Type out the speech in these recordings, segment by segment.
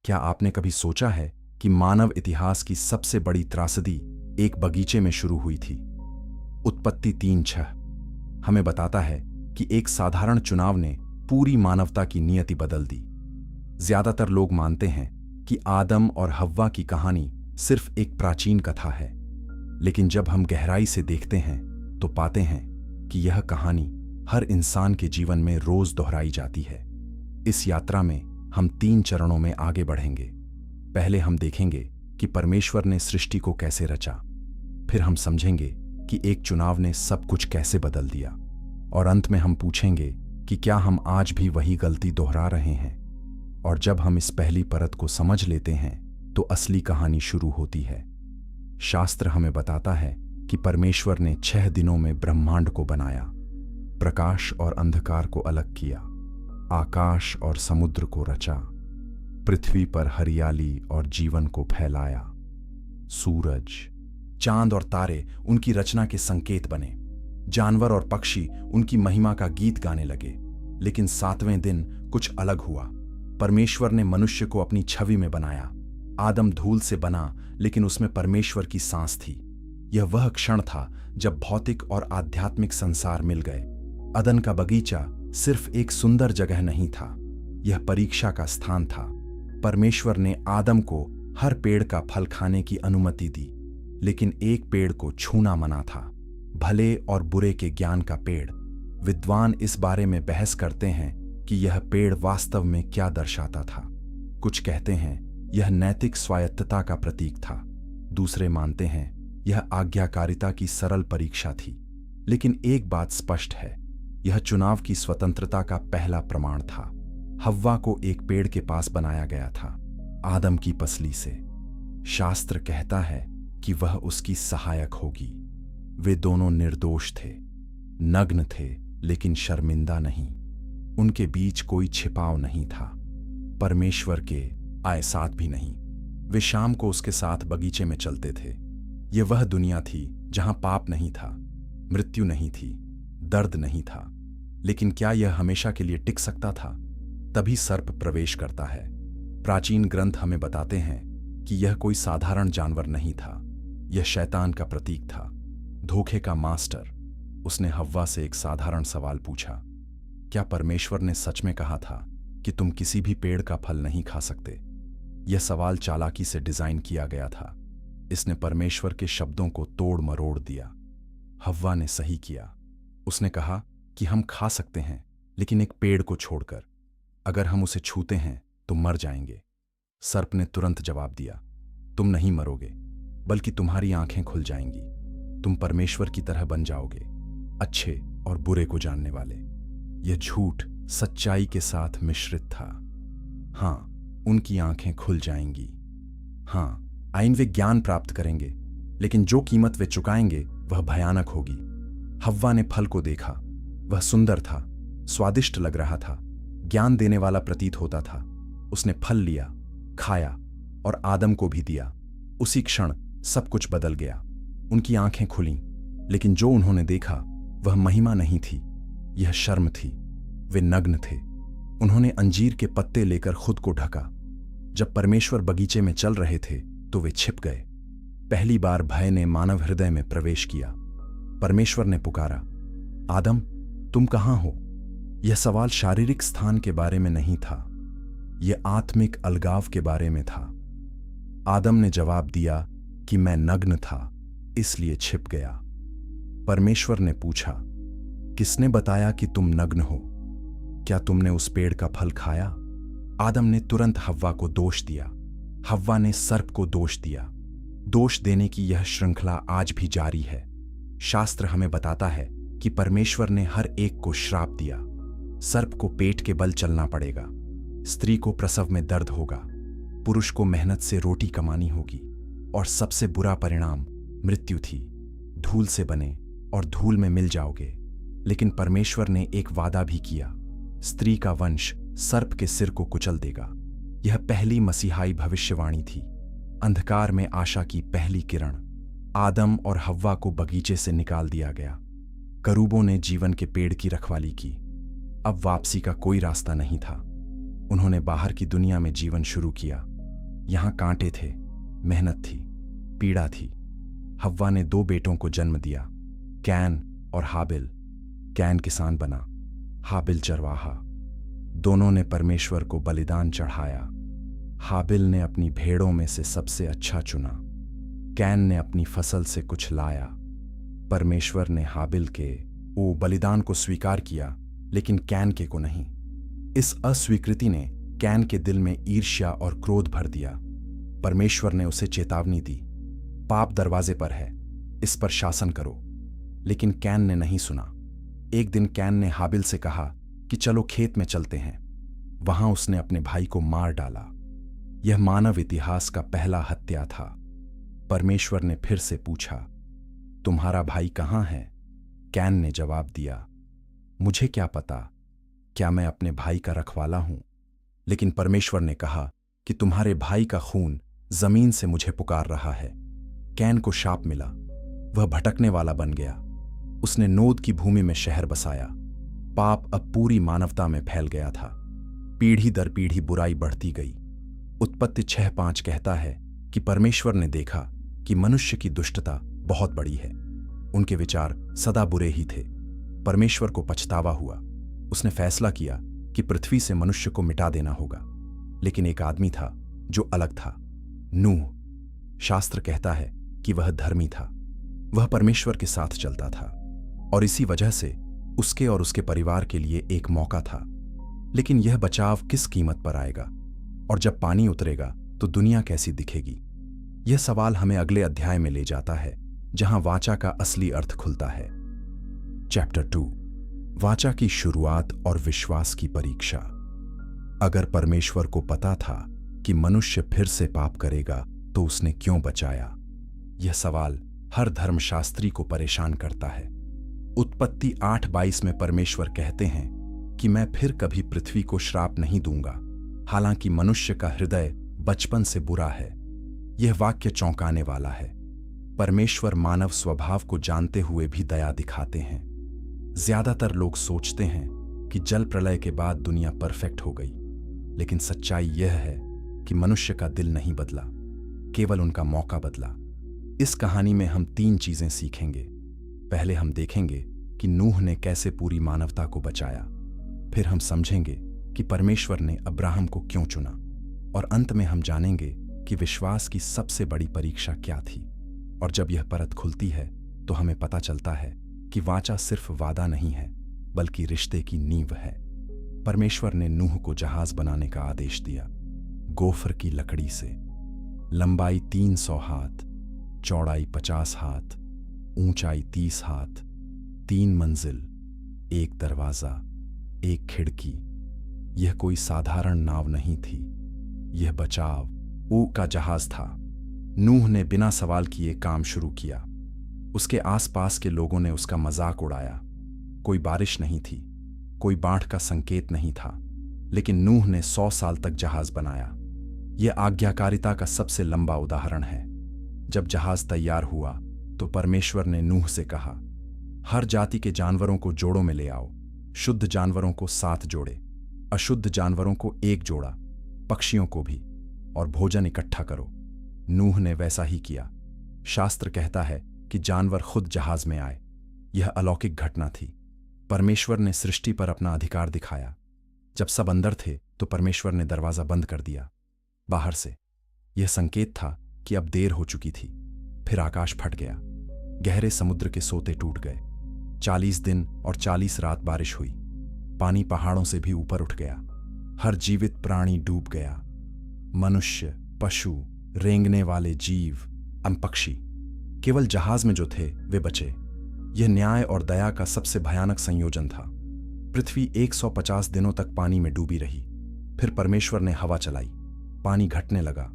क्या आपने कभी सोचा है कि मानव इतिहास की सबसे बड़ी त्रासदी एक बगीचे में शुरू हुई थी? उत्पत्ति 3:6 हमें बताता है कि एक साधारण चुनाव ने पूरी मानवता की नियति बदल दी। ज्यादातर लोग मानते हैं कि आदम और हव्वा की कहानी सिर्फ एक प्राचीन कथा है, लेकिन जब हम गहराई से देखते हैं तो पाते हैं कि यह कहानी हर इंसान के जीवन में रोज दोहराई जाती है। इस यात्रा में हम 3 चरणों में आगे बढ़ेंगे। पहले हम देखेंगे कि परमेश्वर ने सृष्टि को कैसे रचा, फिर हम समझेंगे कि एक चुनाव ने सब कुछ कैसे बदल दिया, और अंत में हम पूछेंगे कि क्या हम आज भी वही गलती दोहरा रहे हैं। और जब हम इस पहली परत को समझ लेते हैं तो असली कहानी शुरू होती है। शास्त्र हमें बताता है कि परमेश्वर ने 6 दिनों में ब्रह्मांड को बनाया, प्रकाश और अंधकार को अलग किया, आकाश और समुद्र को रचा, पृथ्वी पर हरियाली और जीवन को फैलाया। सूरज, चांद और तारे उनकी रचना के संकेत बने। जानवर और पक्षी उनकी महिमा का गीत गाने लगे। लेकिन 7वें दिन कुछ अलग हुआ। परमेश्वर ने मनुष्य को अपनी छवि में बनाया। आदम धूल से बना, लेकिन उसमें परमेश्वर की सांस थी। यह वह क्षण था जब भौतिक और आध्यात्मिक संसार मिल गए। अदन का बगीचा सिर्फ एक सुंदर जगह नहीं था, यह परीक्षा का स्थान था। परमेश्वर ने आदम को हर पेड़ का फल खाने की अनुमति दी, लेकिन एक पेड़ को छूना मना था, भले और बुरे के ज्ञान का पेड़। विद्वान इस बारे में बहस करते हैं कि यह पेड़ वास्तव में क्या दर्शाता था। कुछ कहते हैं यह नैतिक स्वायत्तता का प्रतीक था, दूसरे मानते हैं यह आज्ञाकारिता की सरल परीक्षा थी। लेकिन एक बात स्पष्ट है, यह चुनाव की स्वतंत्रता का पहला प्रमाण था। हव्वा को एक पेड़ के पास बनाया गया था, आदम की पसली से। शास्त्र कहता है कि वह उसकी सहायक होगी। वे दोनों निर्दोष थे, नग्न थे, लेकिन शर्मिंदा नहीं। उनके बीच कोई छिपाव नहीं था, परमेश्वर के आए साथ भी नहीं। वे शाम को उसके साथ बगीचे में चलते थे। यह वह दुनिया थी जहां पाप नहीं था, मृत्यु नहीं थी, दर्द नहीं था। लेकिन क्या यह हमेशा के लिए टिक सकता था? तभी सर्प प्रवेश करता है। प्राचीन ग्रंथ हमें बताते हैं कि यह कोई साधारण जानवर नहीं था, यह शैतान का प्रतीक था, धोखे का मास्टर। उसने हव्वा से एक साधारण सवाल पूछा, क्या परमेश्वर ने सच में कहा था कि तुम किसी भी पेड़ का फल नहीं खा सकते? यह सवाल चालाकी से डिजाइन किया गया था। इसने परमेश्वर के शब्दों को तोड़ मरोड़ दिया। हव्वा ने सही किया। उसने कहा कि हम खा सकते हैं, लेकिन एक पेड़ को छोड़कर। अगर हम उसे छूते हैं तो मर जाएंगे। सर्प ने तुरंत जवाब दिया, तुम नहीं मरोगे, बल्कि तुम्हारी आंखें खुल जाएंगी। तुम परमेश्वर की तरह बन जाओगे, अच्छे और बुरे को जानने वाले। यह झूठ सच्चाई के साथ मिश्रित था। हाँ, उनकी आंखें खुल जाएंगी। हाँ, आइन वे ज्ञान प्राप्त करेंगे, लेकिन जो कीमत वे चुकाएंगे वह भयानक होगी। हव्वा ने फल को देखा। वह सुंदर था, स्वादिष्ट लग रहा था, ज्ञान देने वाला प्रतीत होता था। उसने फल लिया, खाया और आदम को भी दिया। उसी क्षण सब कुछ बदल गया। उनकी आंखें खुलीं, लेकिन जो उन्होंने देखा वह महिमा नहीं थी, यह शर्म थी। वे नग्न थे। उन्होंने अंजीर के पत्ते लेकर खुद को ढका। जब परमेश्वर बगीचे में चल रहे थे तो वे छिप गए। पहली बार भय ने मानव हृदय में प्रवेश किया। परमेश्वर ने पुकारा, आदम, तुम कहां हो? यह सवाल शारीरिक स्थान के बारे में नहीं था, यह आत्मिक अलगाव के बारे में था। आदम ने जवाब दिया कि मैं नग्न था, इसलिए छिप गया। परमेश्वर ने पूछा, किसने बताया कि तुम नग्न हो? क्या तुमने उस पेड़ का फल खाया? आदम ने तुरंत हव्वा को दोष दिया। हव्वा ने सर्प को दोष दिया। दोष देने की यह श्रृंखला आज भी जारी है। शास्त्र हमें बताता है कि परमेश्वर ने हर एक को श्राप दिया। सर्प को पेट के बल चलना पड़ेगा, स्त्री को प्रसव में दर्द होगा, पुरुष को मेहनत से रोटी कमानी होगी, और सबसे बुरा परिणाम मृत्यु थी। धूल से बने और धूल में मिल जाओगे। लेकिन परमेश्वर ने एक वादा भी किया, स्त्री का वंश सर्प के सिर को कुचल देगा। यह पहली मसीहाई भविष्यवाणी थी, अंधकार में आशा की पहली किरण। आदम और हव्वा को बगीचे से निकाल दिया गया। करूबों ने जीवन के पेड़ की रखवाली की। अब वापसी का कोई रास्ता नहीं था। उन्होंने बाहर की दुनिया में जीवन शुरू किया, यहां कांटे थे, मेहनत थी, पीड़ा थी। हव्वा ने 2 बेटों को जन्म दिया, कैन और हाबिल। कैन किसान बना, हाबिल चरवाहा। दोनों ने परमेश्वर को बलिदान चढ़ाया। हाबिल ने अपनी भेड़ों में से सबसे अच्छा चुना, कैन ने अपनी फसल से कुछ लाया। परमेश्वर ने हाबिल के वो बलिदान को स्वीकार किया, लेकिन कैन के को नहीं। इस अस्वीकृति ने कैन के दिल में ईर्ष्या और क्रोध भर दिया। परमेश्वर ने उसे चेतावनी दी, पाप दरवाजे पर है, इस पर शासन करो। लेकिन कैन ने नहीं सुना। एक दिन कैन ने हाबिल से कहा कि चलो खेत में चलते हैं। वहां उसने अपने भाई को मार डाला। यह मानव इतिहास का पहला हत्या था। परमेश्वर ने फिर से पूछा, तुम्हारा भाई कहां है? कैन ने जवाब दिया, मुझे क्या पता, क्या मैं अपने भाई का रखवाला हूं? लेकिन परमेश्वर ने कहा कि तुम्हारे भाई का खून जमीन से मुझे पुकार रहा है। कैन को शाप मिला, वह भटकने वाला बन गया। उसने नोद की भूमि में शहर बसाया। पाप अब पूरी मानवता में फैल गया था। पीढ़ी दर पीढ़ी बुराई बढ़ती गई। उत्पत्ति 6:5 कहता है कि परमेश्वर ने देखा कि मनुष्य की दुष्टता बहुत बड़ी है। उनके विचार सदा बुरे ही थे। परमेश्वर को पछतावा हुआ। उसने फैसला किया कि पृथ्वी से मनुष्य को मिटा देना होगा। लेकिन एक आदमी था जो अलग था, नूह। शास्त्र कहता है कि वह धर्मी था। वह परमेश्वर के साथ चलता था और इसी वजह से उसके और उसके परिवार के लिए एक मौका था। लेकिन यह बचाव किस कीमत पर आएगा? और जब पानी उतरेगा तो दुनिया कैसी दिखेगी? यह सवाल हमें अगले अध्याय में ले जाता है, जहां वाचा का असली अर्थ खुलता है। चैप्टर 2, वाचा की शुरुआत और विश्वास की परीक्षा। अगर परमेश्वर को पता था कि मनुष्य फिर से पाप करेगा तो उसने क्यों बचाया? यह सवाल हर धर्मशास्त्री को परेशान करता है। उत्पत्ति 8:22 में परमेश्वर कहते हैं कि मैं फिर कभी पृथ्वी को श्राप नहीं दूंगा, हालांकि मनुष्य का हृदय बचपन से बुरा है। यह वाक्य चौंकाने वाला है। परमेश्वर मानव स्वभाव को जानते हुए भी दया दिखाते हैं। ज्यादातर लोग सोचते हैं कि जल प्रलय के बाद दुनिया परफेक्ट हो गई, लेकिन सच्चाई यह है कि मनुष्य का दिल नहीं बदला, केवल उनका मौका बदला। इस कहानी में हम 3 चीजें सीखेंगे। पहले हम देखेंगे कि नूह ने कैसे पूरी मानवता को बचाया। फिर हम समझेंगे कि परमेश्वर ने अब्राहम को क्यों चुना। और अंत में हम जानेंगे कि विश्वास की सबसे बड़ी परीक्षा क्या थी। और जब यह परत खुलती है तो हमें पता चलता है कि वाचा सिर्फ वादा नहीं है, बल्कि रिश्ते की नींव है। परमेश्वर ने नूह को जहाज बनाने का आदेश दिया, गोफर की लकड़ी से। लंबाई 300 हाथ, चौड़ाई 50 हाथ, ऊंचाई 30 हाथ, 3 मंजिल, 1 दरवाजा, 1 खिड़की। यह कोई साधारण नाव नहीं थी, यह बचाव का जहाज था। नूह ने बिना सवाल किए काम शुरू किया। उसके आसपास के लोगों ने उसका मजाक उड़ाया। कोई बारिश नहीं थी, कोई बाढ़ का संकेत नहीं था, लेकिन नूह ने 100 साल तक जहाज बनाया। यह आज्ञाकारिता का सबसे लंबा उदाहरण है। जब जहाज तैयार हुआ तो परमेश्वर ने नूह से कहा, हर जाति के जानवरों को जोड़ों में ले आओ। शुद्ध जानवरों को 7 जोड़े, अशुद्ध जानवरों को 1 जोड़ा, पक्षियों को भी, और भोजन इकट्ठा करो। नूह ने वैसा ही किया। शास्त्र कहता है कि जानवर खुद जहाज में आए। यह अलौकिक घटना थी। परमेश्वर ने सृष्टि पर अपना अधिकार दिखाया। जब सब अंदर थे तो परमेश्वर ने दरवाजा बंद कर दिया बाहर से। यह संकेत था कि अब देर हो चुकी थी। फिर आकाश फट गया। गहरे समुद्र के सोते टूट गए। 40 दिन और 40 रात बारिश हुई। पानी पहाड़ों से भी ऊपर उठ गया। हर जीवित प्राणी डूब गया। मनुष्य, पशु, रेंगने वाले जीव, पक्षी। केवल जहाज में जो थे वे बचे। यह न्याय और दया का सबसे भयानक संयोजन था। पृथ्वी 150 दिनों तक पानी में डूबी रही। फिर परमेश्वर ने हवा चलाई, पानी घटने लगा।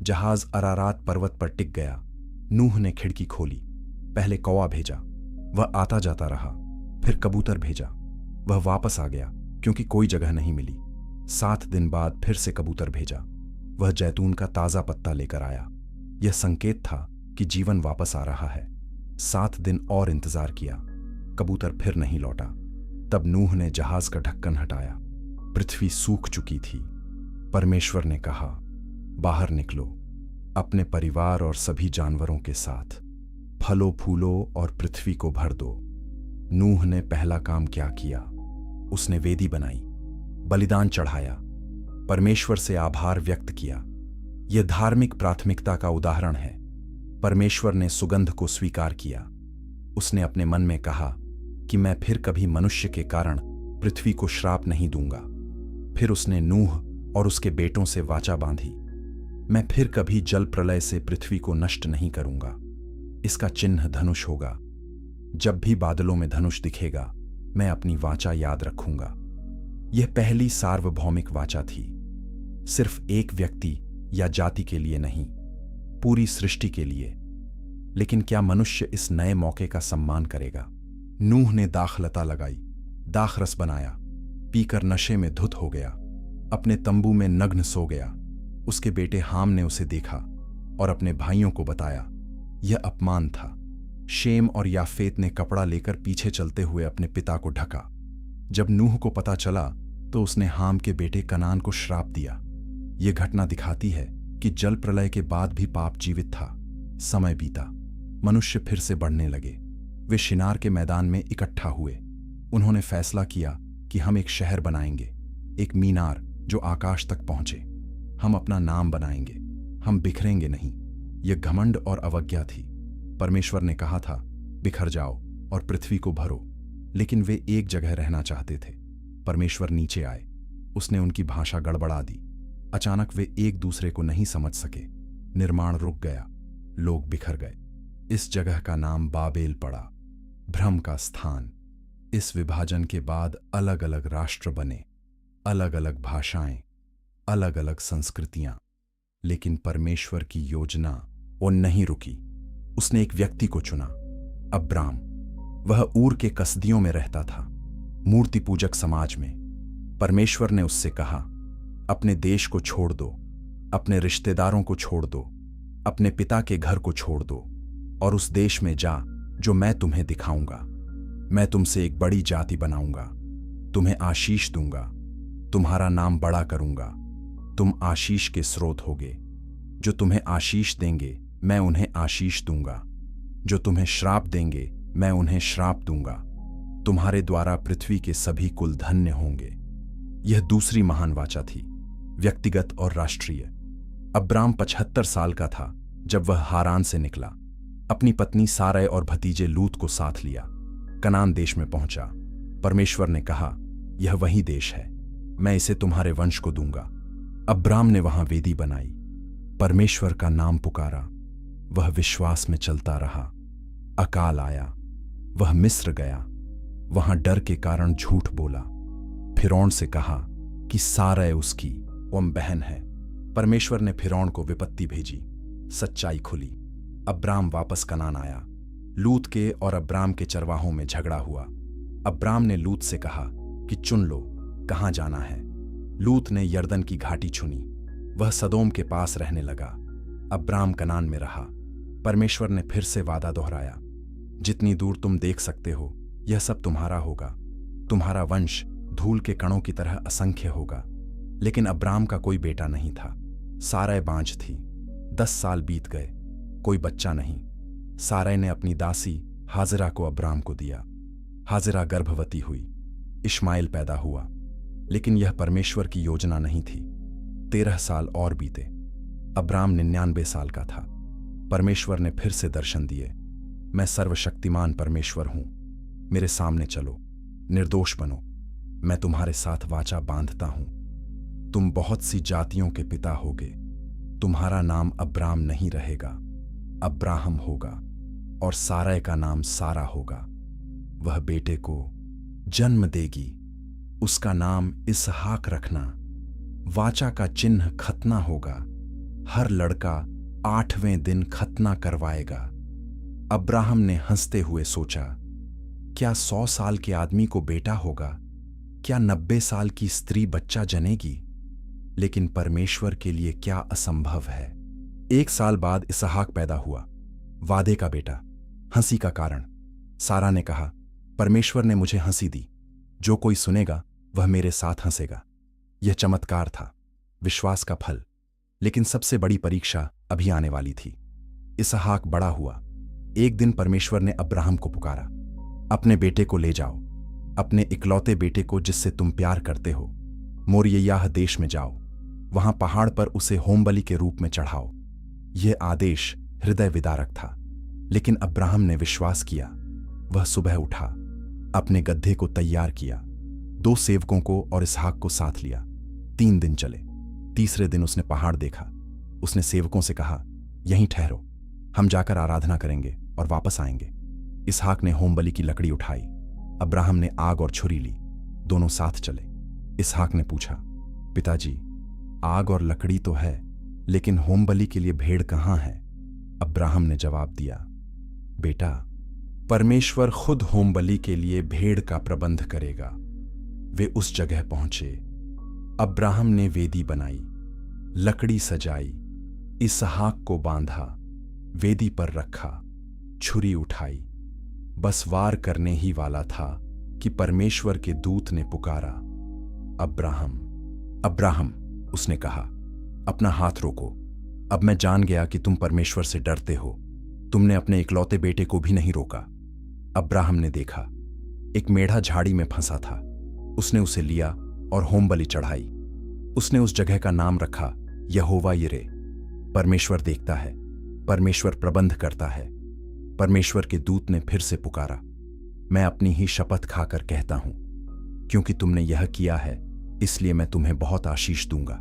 जहाज अरारात पर्वत पर टिक गया। नूह ने खिड़की खोली। पहले कौवा भेजा, वह आता जाता रहा। फिर कबूतर भेजा, वह वापस आ गया क्योंकि कोई जगह नहीं मिली। 7 दिन बाद फिर से कबूतर भेजा, वह जैतून का ताजा पत्ता लेकर आया। यह संकेत था कि जीवन वापस आ रहा है। 7 दिन और इंतजार किया, कबूतर फिर नहीं लौटा। तब नूह ने जहाज का ढक्कन हटाया। पृथ्वी सूख चुकी थी। परमेश्वर ने कहा, बाहर निकलो, अपने परिवार और सभी जानवरों के साथ। फलों फूलों और पृथ्वी को भर दो। नूह ने पहला काम क्या किया? उसने वेदी बनाई, बलिदान चढ़ाया, परमेश्वर से आभार व्यक्त किया। यह धार्मिक प्राथमिकता का उदाहरण है। परमेश्वर ने सुगंध को स्वीकार किया। उसने अपने मन में कहा कि मैं फिर कभी मनुष्य के कारण पृथ्वी को श्राप नहीं दूंगा। फिर उसने नूह और उसके बेटों से वाचा बांधी, मैं फिर कभी जल प्रलय से पृथ्वी को नष्ट नहीं करूंगा। इसका चिन्ह धनुष होगा। जब भी बादलों में धनुष दिखेगा, मैं अपनी वाचा याद रखूंगा। यह पहली सार्वभौमिक वाचा थी, सिर्फ एक व्यक्ति या जाति के लिए नहीं, पूरी सृष्टि के लिए। लेकिन क्या मनुष्य इस नए मौके का सम्मान करेगा? नूह ने दाखलता लगाई, दाखरस बनाया, पीकर नशे में धुत हो गया, अपने तंबू में नग्न सो गया। उसके बेटे हाम ने उसे देखा और अपने भाइयों को बताया। यह अपमान था। शेम और याफेत ने कपड़ा लेकर पीछे चलते हुए अपने पिता को ढका। जब नूह को पता चला तो उसने हाम के बेटे कनान को श्राप दिया। यह घटना दिखाती है कि जल प्रलय के बाद भी पाप जीवित था। समय बीता, मनुष्य फिर से बढ़ने लगे। वे शिनार के मैदान में इकट्ठा हुए। उन्होंने फैसला किया कि हम एक शहर बनाएंगे, एक मीनार जो आकाश तक पहुंचे। हम अपना नाम बनाएंगे, हम बिखरेंगे नहीं। यह घमंड और अवज्ञा थी। परमेश्वर ने कहा था, बिखर जाओ और पृथ्वी को भरो, लेकिन वे एक जगह रहना चाहते थे। परमेश्वर नीचे आए, उसने उनकी भाषा गड़बड़ा दी। अचानक वे एक दूसरे को नहीं समझ सके। निर्माण रुक गया, लोग बिखर गए। इस जगह का नाम बाबेल पड़ा, भ्रम का स्थान। इस विभाजन के बाद अलग अलग राष्ट्र बने, अलग अलग भाषाएं, अलग अलग संस्कृतियां। लेकिन परमेश्वर की योजना वो नहीं रुकी। उसने एक व्यक्ति को चुना, अब्राम। वह ऊर के कसदियों में रहता था, मूर्ति पूजक समाज में। परमेश्वर ने उससे कहा, अपने देश को छोड़ दो, अपने रिश्तेदारों को छोड़ दो, अपने पिता के घर को छोड़ दो और उस देश में जा जो मैं तुम्हें दिखाऊंगा। मैं तुमसे एक बड़ी जाति बनाऊंगा, तुम्हें आशीष दूंगा, तुम्हारा नाम बड़ा करूंगा, तुम आशीष के स्रोत होगे। जो तुम्हें आशीष देंगे मैं उन्हें आशीष दूंगा, जो तुम्हें श्राप देंगे मैं उन्हें श्राप दूंगा। तुम्हारे द्वारा पृथ्वी के सभी कुल धन्य होंगे। यह दूसरी महान वाचा थी, व्यक्तिगत और राष्ट्रीय। अब्राम 75 साल का था जब वह हारान से निकला। अपनी पत्नी सारै और भतीजे लूत को साथ लिया। कनान देश में पहुंचा। परमेश्वर ने कहा, यह वही देश है, मैं इसे तुम्हारे वंश को दूंगा। अब्राम ने वहां वेदी बनाई, परमेश्वर का नाम पुकारा। वह विश्वास में चलता रहा। अकाल आया, वह मिस्र गया। वहां डर के कारण झूठ बोला। फिरौन से कहा कि सारै उसकी बहन है। परमेश्वर ने फिरौन को विपत्ति भेजी, सच्चाई खुली। अब्राम वापस कनान आया। लूत के और अब्राम के चरवाहों में झगड़ा हुआ। अब्राम ने लूत से कहा कि चुन लो कहां जाना है। लूत ने यरदन की घाटी चुनी। वह सदोम के पास रहने लगा। अब्राम कनान में रहा। परमेश्वर ने फिर से वादा दोहराया, जितनी दूर तुम देख सकते हो यह सब तुम्हारा होगा। तुम्हारा वंश धूल के कणों की तरह असंख्य होगा। लेकिन अब्राम का कोई बेटा नहीं था। सारै बांझ थी। 10 साल बीत गए, कोई बच्चा नहीं। सारै ने अपनी दासी हाजिरा को अब्राम को दिया। हाजिरा गर्भवती हुई, इश्माइल पैदा हुआ। लेकिन यह परमेश्वर की योजना नहीं थी। 13 साल और बीते। अब्राम 99 साल का था। परमेश्वर ने फिर से दर्शन दिए। मैं सर्वशक्तिमान परमेश्वर हूं, मेरे सामने चलो, निर्दोष बनो। मैं तुम्हारे साथ वाचा बांधता हूं। तुम बहुत सी जातियों के पिता होगे। तुम्हारा नाम अब्राम नहीं रहेगा, अब्राहम होगा, और सारै का नाम सारा होगा। वह बेटे को जन्म देगी, उसका नाम इसहाक रखना। वाचा का चिन्ह खतना होगा। हर लड़का 8वें दिन खतना करवाएगा। अब्राहम ने हंसते हुए सोचा, क्या 100 साल के आदमी को बेटा होगा? क्या 90 साल की स्त्री बच्चा जनेगी? लेकिन परमेश्वर के लिए क्या असंभव है? 1 साल बाद इसहाक पैदा हुआ, वादे का बेटा। हंसी का कारण। सारा ने कहा, परमेश्वर ने मुझे हंसी दी, जो कोई सुनेगा वह मेरे साथ हंसेगा। यह चमत्कार था, विश्वास का फल। लेकिन सबसे बड़ी परीक्षा अभी आने वाली थी। इसहाक बड़ा हुआ। एक दिन परमेश्वर ने अब्राहम को पुकारा, अपने बेटे को ले जाओ, अपने इकलौते बेटे को जिससे तुम प्यार करते हो, मोरिय्याह देश में जाओ। वहां पहाड़ पर उसे होमबलि के रूप में चढ़ाओ। यह आदेश हृदय विदारक था, लेकिन अब्राहम ने विश्वास किया। वह सुबह उठा, अपने गड्ढे को तैयार किया, 2 सेवकों को और इसहाक को साथ लिया। 3 दिन चले। तीसरे दिन उसने पहाड़ देखा। उसने सेवकों से कहा, यहीं ठहरो, हम जाकर आराधना करेंगे और वापस आएंगे। इसहाक ने होमबलि की लकड़ी उठाई। अब्राहम ने आग और छुरी ली। दोनों साथ चले। इसहाक ने पूछा, पिताजी, आग और लकड़ी तो है, लेकिन होमबलि के लिए भेड़ कहाँ है? अब्राहम ने जवाब दिया, बेटा, परमेश्वर खुद होमबलि के लिए भेड़ का प्रबंध करेगा। वे उस जगह पहुंचे। अब्राहम ने वेदी बनाई, लकड़ी सजाई, इसहाक को बांधा, वेदी पर रखा, छुरी उठाई। बस वार करने ही वाला था कि परमेश्वर के दूत ने पुकारा, अब्राहम। अब्राहम, उसने कहा, अपना हाथ रोको। अब मैं जान गया कि तुम परमेश्वर से डरते हो। तुमने अपने इकलौते बेटे को भी नहीं रोका। अब्राहम ने देखा, एक मेढ़ा झाड़ी में फंसा था। उसने उसे लिया और होमबलि चढ़ाई। उसने उस जगह का नाम रखा यहोवा यिरे, परमेश्वर देखता है, परमेश्वर प्रबंध करता है। परमेश्वर के दूत ने फिर से पुकारा, मैं अपनी ही शपथ खाकर कहता हूं, क्योंकि तुमने यह किया है, इसलिए मैं तुम्हें बहुत आशीष दूंगा।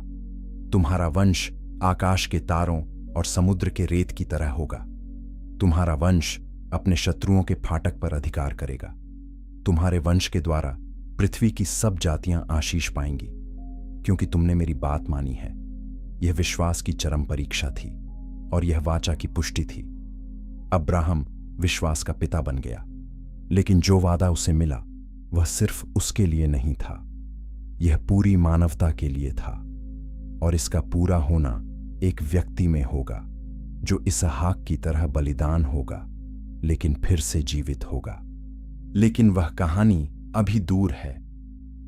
तुम्हारा वंश आकाश के तारों और समुद्र के रेत की तरह होगा। तुम्हारा वंश अपने शत्रुओं के फाटक पर अधिकार करेगा। तुम्हारे वंश के द्वारा पृथ्वी की सब जातियां आशीष पाएंगी, क्योंकि तुमने मेरी बात मानी है। यह विश्वास की चरम परीक्षा थी और यह वाचा की पुष्टि थी। अब्राहम विश्वास का पिता बन गया, लेकिन जो वादा उसे मिला वह सिर्फ उसके लिए नहीं था, यह पूरी मानवता के लिए था। और इसका पूरा होना एक व्यक्ति में होगा जो इसहाक की तरह बलिदान होगा, लेकिन फिर से जीवित होगा। लेकिन वह कहानी अभी दूर है।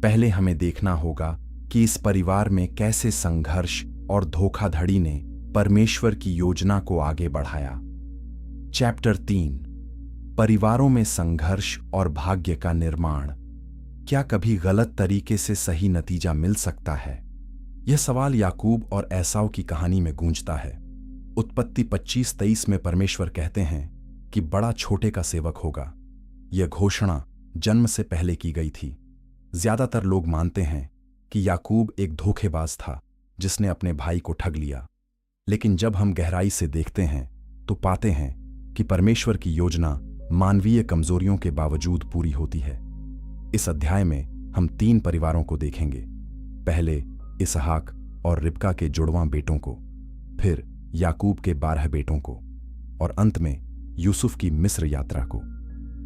पहले हमें देखना होगा कि इस परिवार में कैसे संघर्ष और धोखाधड़ी ने परमेश्वर की योजना को आगे बढ़ाया। चैप्टर 3, परिवारों में संघर्ष और भाग्य का निर्माण। क्या कभी गलत तरीके से सही नतीजा मिल सकता है? यह सवाल याकूब और एसाव की कहानी में गूंजता है। उत्पत्ति 25-23 में परमेश्वर कहते हैं कि बड़ा छोटे का सेवक होगा। यह घोषणा जन्म से पहले की गई थी। ज्यादातर लोग मानते हैं कि याकूब एक धोखेबाज था जिसने अपने भाई को ठग लिया, लेकिन जब हम गहराई से देखते हैं तो पाते हैं कि परमेश्वर की योजना मानवीय कमजोरियों के बावजूद पूरी होती है। इस अध्याय में हम 3 परिवारों को देखेंगे। पहले इसहाक और रिबका के जुड़वां बेटों को, फिर याकूब के 12 बेटों को, और अंत में यूसुफ की मिस्र यात्रा को।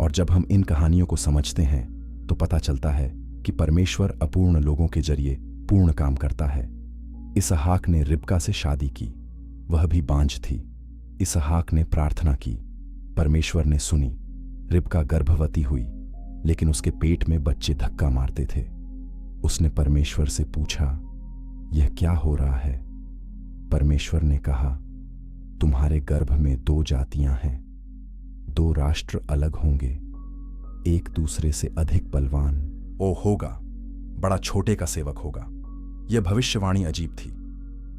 और जब हम इन कहानियों को समझते हैं तो पता चलता है कि परमेश्वर अपूर्ण लोगों के जरिए पूर्ण काम करता है। इसहाक ने रिबका से शादी की, वह भी बांझ थी। इसहाक ने प्रार्थना की, परमेश्वर ने सुनी। रिबका गर्भवती हुई, लेकिन उसके पेट में बच्चे धक्का मारते थे। उसने परमेश्वर से पूछा, यह क्या हो रहा है? परमेश्वर ने कहा, तुम्हारे गर्भ में 2 जातियां हैं, 2 राष्ट्र अलग होंगे, एक दूसरे से अधिक बलवान। ओ होगा, बड़ा छोटे का सेवक होगा। यह भविष्यवाणी अजीब थी।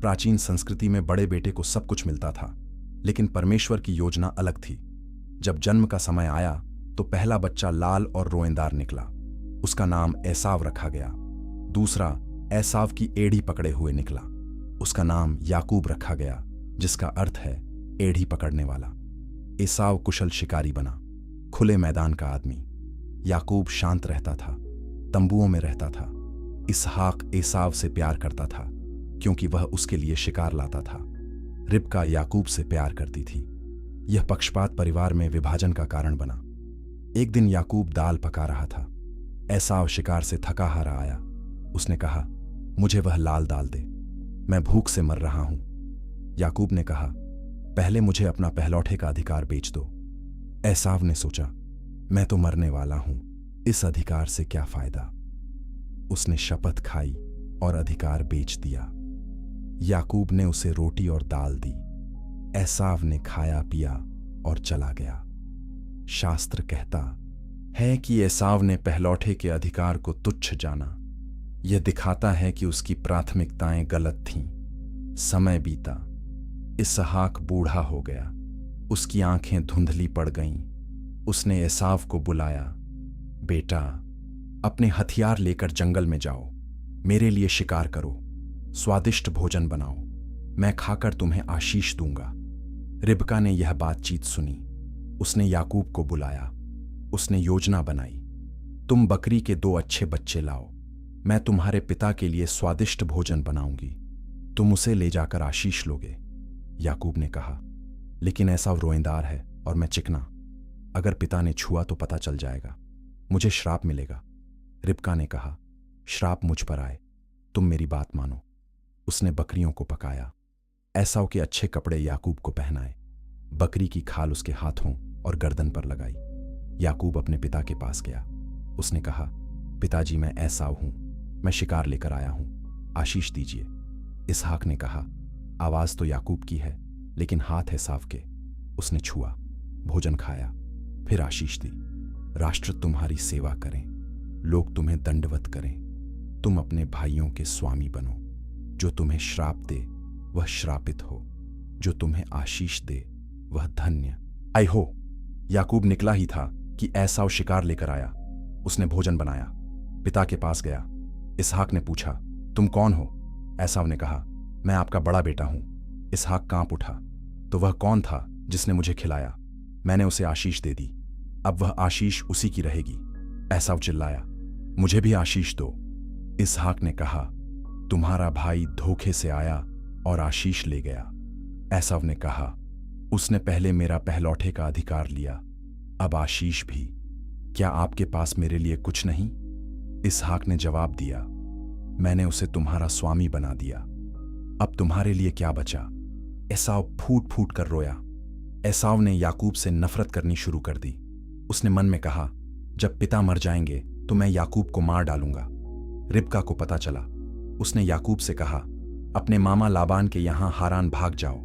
प्राचीन संस्कृति में बड़े बेटे को सब कुछ मिलता था, लेकिन परमेश्वर की योजना अलग थी। जब जन्म का समय आया तो पहला बच्चा लाल और रोएंदार निकला। उसका नाम एसाव रखा गया। दूसरा एसाव की एड़ी पकड़े हुए निकला। उसका नाम याकूब रखा गया, जिसका अर्थ है एड़ी पकड़ने वाला। एसाव कुशल शिकारी बना, खुले मैदान का आदमी। याकूब शांत रहता था, तंबुओं में रहता था। इसहाक एसाव से प्यार करता था क्योंकि वह उसके लिए शिकार लाता था। रिबका याकूब से प्यार करती थी। यह पक्षपात परिवार में विभाजन का कारण बना। एक दिन याकूब दाल पका रहा था। एसाव शिकार से थका हारा आया। उसने कहा, मुझे वह लाल दाल दे, मैं भूख से मर रहा हूं। याकूब ने कहा, पहले मुझे अपना पहलौठे का अधिकार बेच दो। एसाव ने सोचा, मैं तो मरने वाला हूं, इस अधिकार से क्या फायदा। उसने शपथ खाई और अधिकार बेच दिया। याकूब ने उसे रोटी और दाल दी। एसाव ने खाया पिया और चला गया। शास्त्र कहता है कि एसाव ने पहलौठे के अधिकार को तुच्छ जाना। यह दिखाता है कि उसकी प्राथमिकताएं गलत थीं। समय बीता, इसहाक बूढ़ा हो गया, उसकी आंखें धुंधली पड़ गईं। उसने एसाव को बुलाया, बेटा, अपने हथियार लेकर जंगल में जाओ, मेरे लिए शिकार करो, स्वादिष्ट भोजन बनाओ, मैं खाकर तुम्हें आशीष दूंगा। रिबका ने यह बातचीत सुनी। उसने याकूब को बुलाया। उसने योजना बनाई, तुम बकरी के 2 अच्छे बच्चे लाओ, मैं तुम्हारे पिता के लिए स्वादिष्ट भोजन बनाऊंगी, तुम उसे ले जाकर आशीष लोगे। याकूब ने कहा, लेकिन ऐसा रोएंदार है और मैं चिकना, अगर पिता ने छुआ तो पता चल जाएगा, मुझे श्राप मिलेगा। रिबका ने कहा, श्राप मुझ पर आए, तुम मेरी बात मानो। उसने बकरियों को पकाया, एसाव के अच्छे कपड़े याकूब को पहनाए, बकरी की खाल उसके हाथों और गर्दन पर लगाई। याकूब अपने पिता के पास गया। उसने कहा, पिताजी, मैं एसाव हूं, मैं शिकार लेकर आया हूं, आशीष दीजिए। इसहाक ने कहा, आवाज तो याकूब की है, लेकिन हाथ एसाव के। उसने छुआ, भोजन खाया, फिर आशीष दी। राष्ट्र तुम्हारी सेवा करें, लोग तुम्हें दंडवत करें, तुम अपने भाइयों के स्वामी बनो। जो तुम्हें श्राप दे वह श्रापित हो, जो तुम्हें आशीष दे वह धन्य। आई हो, याकूब निकला ही था कि एसाव शिकार लेकर आया। उसने भोजन बनाया, पिता के पास गया। इसहाक ने पूछा, तुम कौन हो? एसाव ने कहा, मैं आपका बड़ा बेटा हूं। इसहाक कांप उठा, तो वह कौन था जिसने मुझे खिलाया? मैंने उसे आशीष दे दी, अब वह आशीष उसी की रहेगी। एसाव चिल्लाया, मुझे भी आशीष दो। इसहाक ने कहा, तुम्हारा भाई धोखे से आया और आशीष ले गया। एसाव ने कहा, उसने पहले मेरा पहलौठे का अधिकार लिया, अब आशीष भी। क्या आपके पास मेरे लिए कुछ नहीं? इसहाक ने जवाब दिया, मैंने उसे तुम्हारा स्वामी बना दिया, अब तुम्हारे लिए क्या बचा? एसाव फूट फूट कर रोया। एसाव ने याकूब से नफरत करनी शुरू कर दी। उसने मन में कहा, जब पिता मर जाएंगे तो मैं याकूब को मार डालूंगा। रिबका को पता चला। उसने याकूब से कहा, अपने मामा लाबान के यहां हारान भाग जाओ,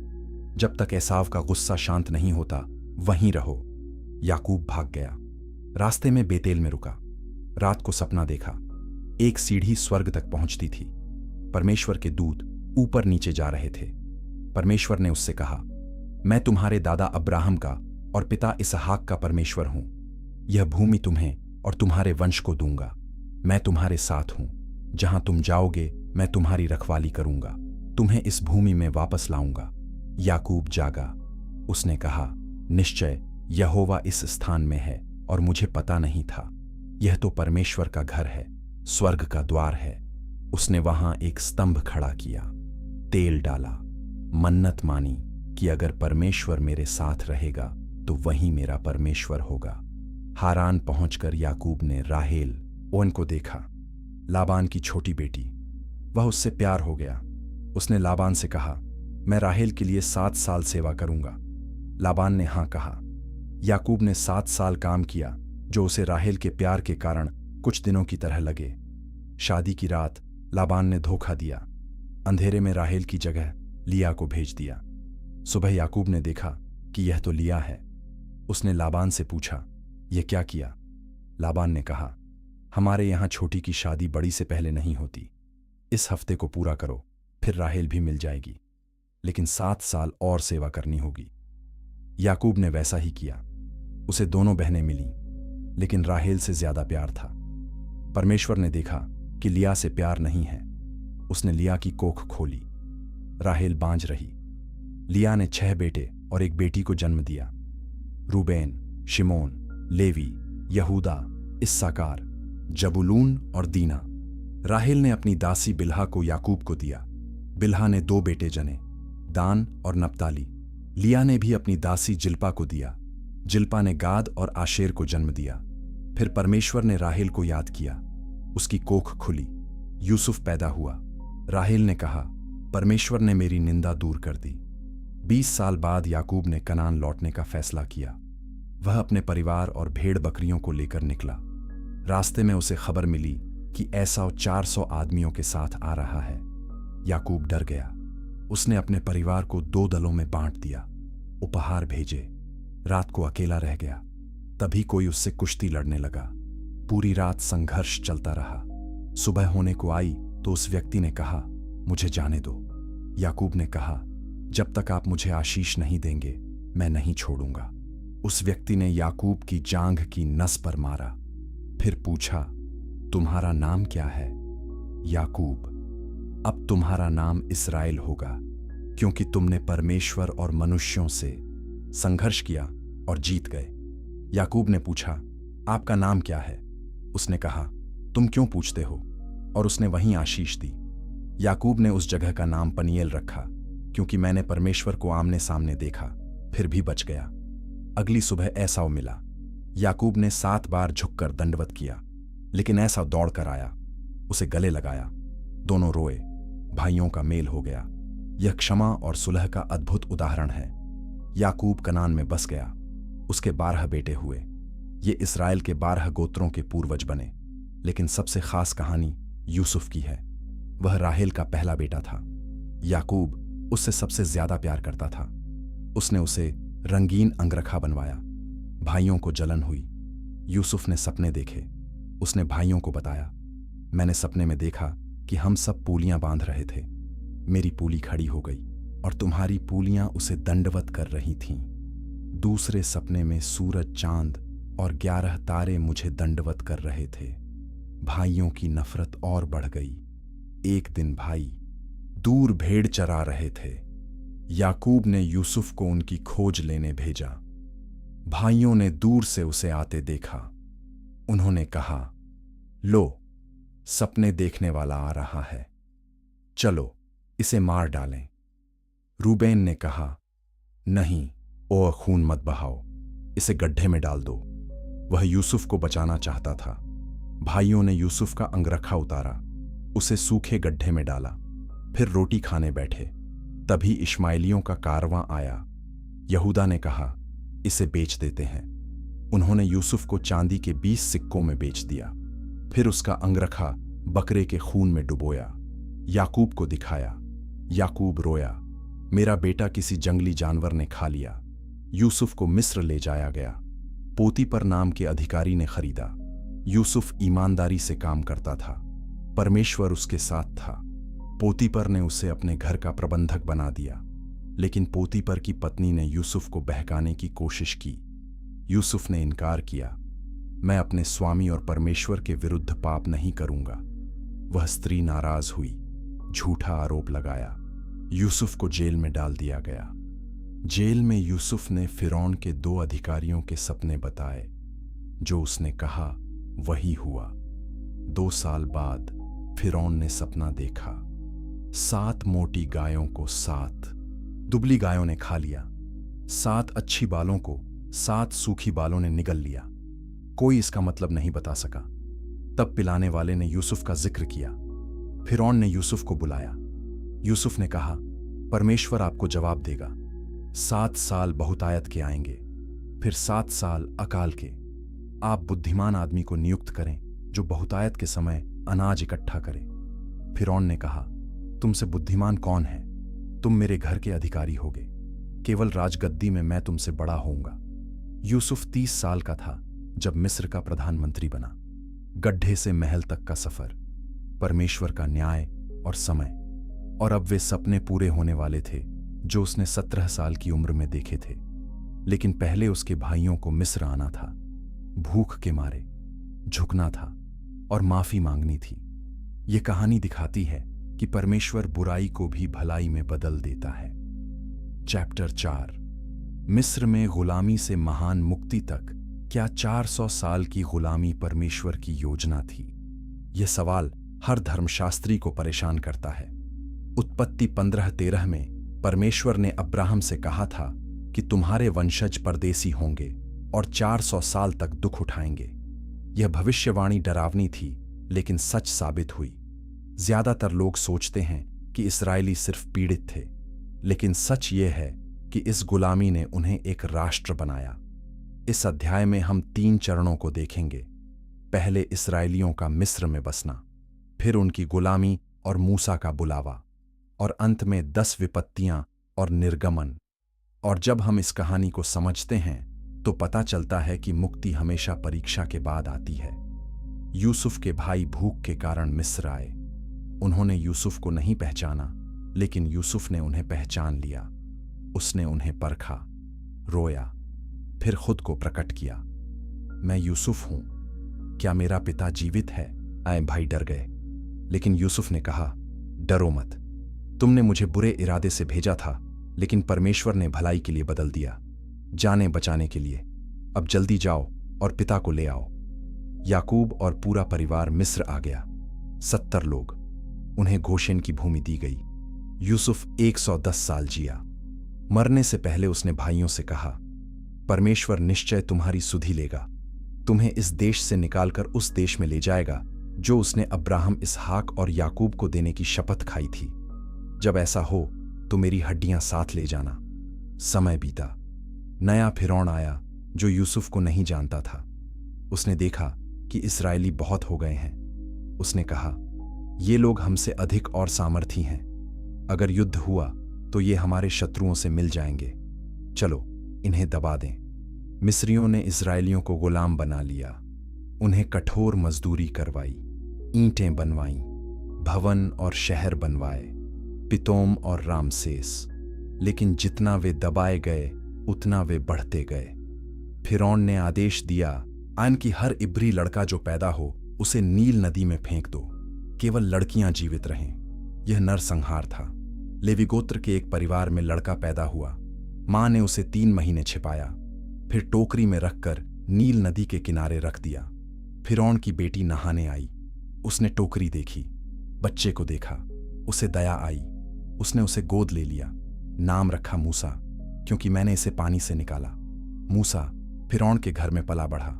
जब तक एसाव का गुस्सा शांत नहीं होता वहीं रहो। याकूब भाग गया। रास्ते में बेतेल में रुका। रात को सपना देखा, एक सीढ़ी स्वर्ग तक पहुंचती थी। परमेश्वर के दूत ऊपर नीचे जा रहे थे। परमेश्वर ने उससे कहा, मैं तुम्हारे दादा अब्राहम का और पिता इसहाक का परमेश्वर हूं। यह भूमि तुम्हें और तुम्हारे वंश को दूंगा। मैं तुम्हारे साथ हूं, जहां तुम जाओगे मैं तुम्हारी रखवाली करूंगा, तुम्हें इस भूमि में वापस लाऊंगा। याकूब जागा। उसने कहा, निश्चय यहोवा इस स्थान में है और मुझे पता नहीं था। यह तो परमेश्वर का घर है, स्वर्ग का द्वार है। उसने वहां एक स्तंभ खड़ा किया, तेल डाला, मन्नत मानी कि अगर परमेश्वर मेरे साथ रहेगा तो वही मेरा परमेश्वर होगा। हारान पहुंचकर याकूब ने राहेल ओन को देखा, लाबान की छोटी बेटी। वह उससे प्यार हो गया। उसने लाबान से कहा, मैं राहेल के लिए 7 साल सेवा करूंगा। लाबान ने हां कहा। याकूब ने 7 साल काम किया, जो उसे राहेल के प्यार के कारण कुछ दिनों की तरह लगे। शादी की रात लाबान ने धोखा दिया। अंधेरे में राहेल की जगह लिया को भेज दिया। सुबह याकूब ने देखा कि यह तो लिया है। उसने लाबान से पूछा, यह क्या किया? लाबान ने कहा, हमारे यहां छोटी की शादी बड़ी से पहले नहीं होती। इस हफ्ते को पूरा करो, फिर राहेल भी मिल जाएगी, लेकिन 7 साल और सेवा करनी होगी। याकूब ने वैसा ही किया। उसे दोनों बहनें मिलीं, लेकिन राहेल से ज्यादा प्यार था। परमेश्वर ने देखा कि लिया से प्यार नहीं है। उसने लिया की कोख खोली। राहेल बांझ रही। लिया ने 6 बेटे और एक बेटी को जन्म दिया, रूबेन, शिमोन, लेवी, यहूदा, इस्साकार, जबूलून और दीना। राहेल ने अपनी दासी बिल्हा को याकूब को दिया। बिल्हा ने 2 बेटे जने, दान और नप्ताली। लिया ने भी अपनी दासी जिल्पा को दिया। जिल्पा ने गाद और आशेर को जन्म दिया। फिर परमेश्वर ने राहेल को याद किया। उसकी कोख खुली, यूसुफ पैदा हुआ। राहेल ने कहा, परमेश्वर ने मेरी निंदा दूर कर दी। 20 साल बाद याकूब ने कनान लौटने का फैसला किया। वह अपने परिवार और भेड़ बकरियों को लेकर निकला। रास्ते में उसे खबर मिली कि एसाव 400 आदमियों के साथ आ रहा है। याकूब डर गया। उसने अपने परिवार को 2 दलों में बांट दिया, उपहार भेजे, रात को अकेला रह गया। तभी कोई उससे कुश्ती लड़ने लगा। पूरी रात संघर्ष चलता रहा। सुबह होने को आई तो उस व्यक्ति ने कहा, मुझे जाने दो। याकूब ने कहा, जब तक आप मुझे आशीष नहीं देंगे मैं नहीं छोड़ूंगा। उस व्यक्ति ने याकूब की जांघ की नस पर मारा, फिर पूछा, तुम्हारा नाम क्या है? याकूब, अब तुम्हारा नाम इस्राएल होगा, क्योंकि तुमने परमेश्वर और मनुष्यों से संघर्ष किया और जीत गए। याकूब ने पूछा, आपका नाम क्या है? उसने कहा, तुम क्यों पूछते हो? और उसने वहीं आशीष दी। याकूब ने उस जगह का नाम पनीएल रखा, क्योंकि मैंने परमेश्वर को आमने सामने देखा, फिर भी बच गया। अगली सुबह एसाव मिला। याकूब ने 7 बार झुककर दंडवत किया, लेकिन एसाव दौड़कर आया, उसे गले लगाया। दोनों रोए, भाइयों का मेल हो गया। यह क्षमा और सुलह का अद्भुत उदाहरण है। याकूब कनान में बस गया, उसके 12 बेटे हुए। ये इस्राएल के 12 गोत्रों के पूर्वज बने। लेकिन सबसे खास कहानी यूसुफ की है। वह राहेल का पहला बेटा था। याकूब उससे सबसे ज्यादा प्यार करता था। उसने उसे रंगीन अंगरखा बनवाया। भाइयों को जलन हुई। यूसुफ ने सपने देखे। उसने भाइयों को बताया, मैंने सपने में देखा कि हम सब पूलियां बांध रहे थे। मेरी पूली खड़ी हो गई और तुम्हारी पूलियां उसे दंडवत कर रही थीं। दूसरे सपने में सूरज, चांद और 11 तारे मुझे दंडवत कर रहे थे। भाइयों की नफरत और बढ़ गई। एक दिन भाई दूर भेड़ चरा रहे थे। याकूब ने यूसुफ को उनकी खोज लेने भेजा। भाइयों ने दूर से उसे आते देखा। उन्होंने कहा, लो, सपने देखने वाला आ रहा है, चलो इसे मार डालें। रूबेन ने कहा, नहीं, ओ खून मत बहाओ, इसे गड्ढे में डाल दो। वह यूसुफ को बचाना चाहता था। भाइयों ने यूसुफ का अंगरखा उतारा, उसे सूखे गड्ढे में डाला, फिर रोटी खाने बैठे। तभी इश्माइलियों का कारवां आया। यहूदा ने कहा, इसे बेच देते हैं। उन्होंने यूसुफ को चांदी के 20 सिक्कों में बेच दिया। फिर उसका अंगरखा बकरे के खून में डुबोया, याकूब को दिखाया। याकूब रोया, मेरा बेटा किसी जंगली जानवर ने खा लिया। यूसुफ को मिस्र ले जाया गया। पोतीपर नाम के अधिकारी ने खरीदा। यूसुफ ईमानदारी से काम करता था। परमेश्वर उसके साथ था। पोतीपर ने उसे अपने घर का प्रबंधक बना दिया। लेकिन पोतीपर की पत्नी ने यूसुफ को बहकाने की कोशिश की। यूसुफ ने इनकार किया, मैं अपने स्वामी और परमेश्वर के विरुद्ध पाप नहीं करूंगा। वह स्त्री नाराज हुई, झूठा आरोप लगाया। यूसुफ को जेल में डाल दिया गया। जेल में यूसुफ ने फिरौन के 2 अधिकारियों के सपने बताए। जो उसने कहा वही हुआ। 2 साल बाद फिरौन ने सपना देखा। 7 मोटी गायों को 7 दुबली गायों ने खा लिया। 7 अच्छी बालों को 7 सूखी बालों ने निगल लिया। कोई इसका मतलब नहीं बता सका। तब पिलाने वाले ने यूसुफ का जिक्र किया। फिरौन ने यूसुफ को बुलाया। यूसुफ ने कहा, परमेश्वर आपको जवाब देगा। 7 साल बहुतायत के आएंगे, फिर 7 साल अकाल के। आप बुद्धिमान आदमी को नियुक्त करें जो बहुतायत के समय अनाज इकट्ठा करे। फिरौन ने कहा, तुमसे बुद्धिमान कौन है? तुम मेरे घर के अधिकारी होगे। केवल राजगद्दी में मैं तुमसे बड़ा होऊंगा। यूसुफ 30 साल का था जब मिस्र का प्रधानमंत्री बना। गड्ढे से महल तक का सफर, परमेश्वर का न्याय और समय। और अब वे सपने पूरे होने वाले थे जो उसने 17 साल की उम्र में देखे थे। लेकिन पहले उसके भाइयों को मिस्र आना था, भूख के मारे झुकना था और माफी मांगनी थी। यह कहानी दिखाती है कि परमेश्वर बुराई को भी भलाई में बदल देता है। चैप्टर 4। मिस्र में गुलामी से महान मुक्ति तक क्या 400 साल की गुलामी परमेश्वर की योजना थी? यह सवाल हर धर्मशास्त्री को परेशान करता है। उत्पत्ति 15:13 में परमेश्वर ने अब्राहम से कहा था कि तुम्हारे वंशज परदेसी होंगे और 400 साल तक दुख उठाएंगे। यह भविष्यवाणी डरावनी थी, लेकिन सच साबित हुई। ज्यादातर लोग सोचते हैं कि इस्राएली सिर्फ पीड़ित थे, लेकिन सच यह है कि इस गुलामी ने उन्हें एक राष्ट्र बनाया। इस अध्याय में हम 3 चरणों को देखेंगे। पहले इस्राएलियों का मिस्र में बसना, फिर उनकी गुलामी और मूसा का बुलावा, और अंत में 10 विपत्तियां और निर्गमन। और जब हम इस कहानी को समझते हैं तो पता चलता है कि मुक्ति हमेशा परीक्षा के बाद आती है। यूसुफ के भाई भूख के कारण मिस्र आए। उन्होंने यूसुफ को नहीं पहचाना, लेकिन यूसुफ ने उन्हें पहचान लिया। उसने उन्हें परखा, रोया, फिर खुद को प्रकट किया। मैं यूसुफ हूं, क्या मेरा पिता जीवित है? आए भाई डर गए, लेकिन यूसुफ ने कहा, डरो मत। तुमने मुझे बुरे इरादे से भेजा था, लेकिन परमेश्वर ने भलाई के लिए बदल दिया, जाने बचाने के लिए। अब जल्दी जाओ और पिता को ले आओ। याकूब और पूरा परिवार मिस्र आ गया, 70 लोग। उन्हें गोशेन की भूमि दी गई। यूसुफ 110 साल जिया। मरने से पहले उसने भाइयों से कहा, परमेश्वर निश्चय तुम्हारी सुधि लेगा, तुम्हें इस देश से निकालकर उस देश में ले जाएगा जो उसने अब्राहम, इसहाक और याकूब को देने की शपथ खाई थी। जब ऐसा हो तो मेरी हड्डियां साथ ले जाना। समय बीता। नया फिरौन आया जो यूसुफ को नहीं जानता था। उसने देखा कि इस्राएली बहुत हो गए हैं। उसने कहा, ये लोग हमसे अधिक और सामर्थी हैं। अगर युद्ध हुआ तो ये हमारे शत्रुओं से मिल जाएंगे। चलो इन्हें दबा दें। मिस्रियों ने इस्राएलियों को गुलाम बना लिया। उन्हें कठोर मजदूरी करवाई, ईंटें बनवाईं, भवन और शहर बनवाए, पितोम और रामसेस। लेकिन जितना वे दबाए गए उतना वे बढ़ते गए। फिरौन ने आदेश दिया, आन की हर इब्री लड़का जो पैदा हो उसे नील नदी में फेंक दो, केवल लड़कियां जीवित रहें। यह नरसंहार था। लेवी गोत्र के एक परिवार में लड़का पैदा हुआ। मां ने उसे 3 महीने छिपाया, फिर टोकरी में रखकर नील नदी के किनारे रख दिया। फिरौन की बेटी नहाने आई। उसने टोकरी देखी, बच्चे को देखा, उसे दया आई। उसने उसे गोद ले लिया। नाम रखा मूसा, क्योंकि मैंने इसे पानी से निकाला। मूसा फिरौन के घर में पला बढ़ा,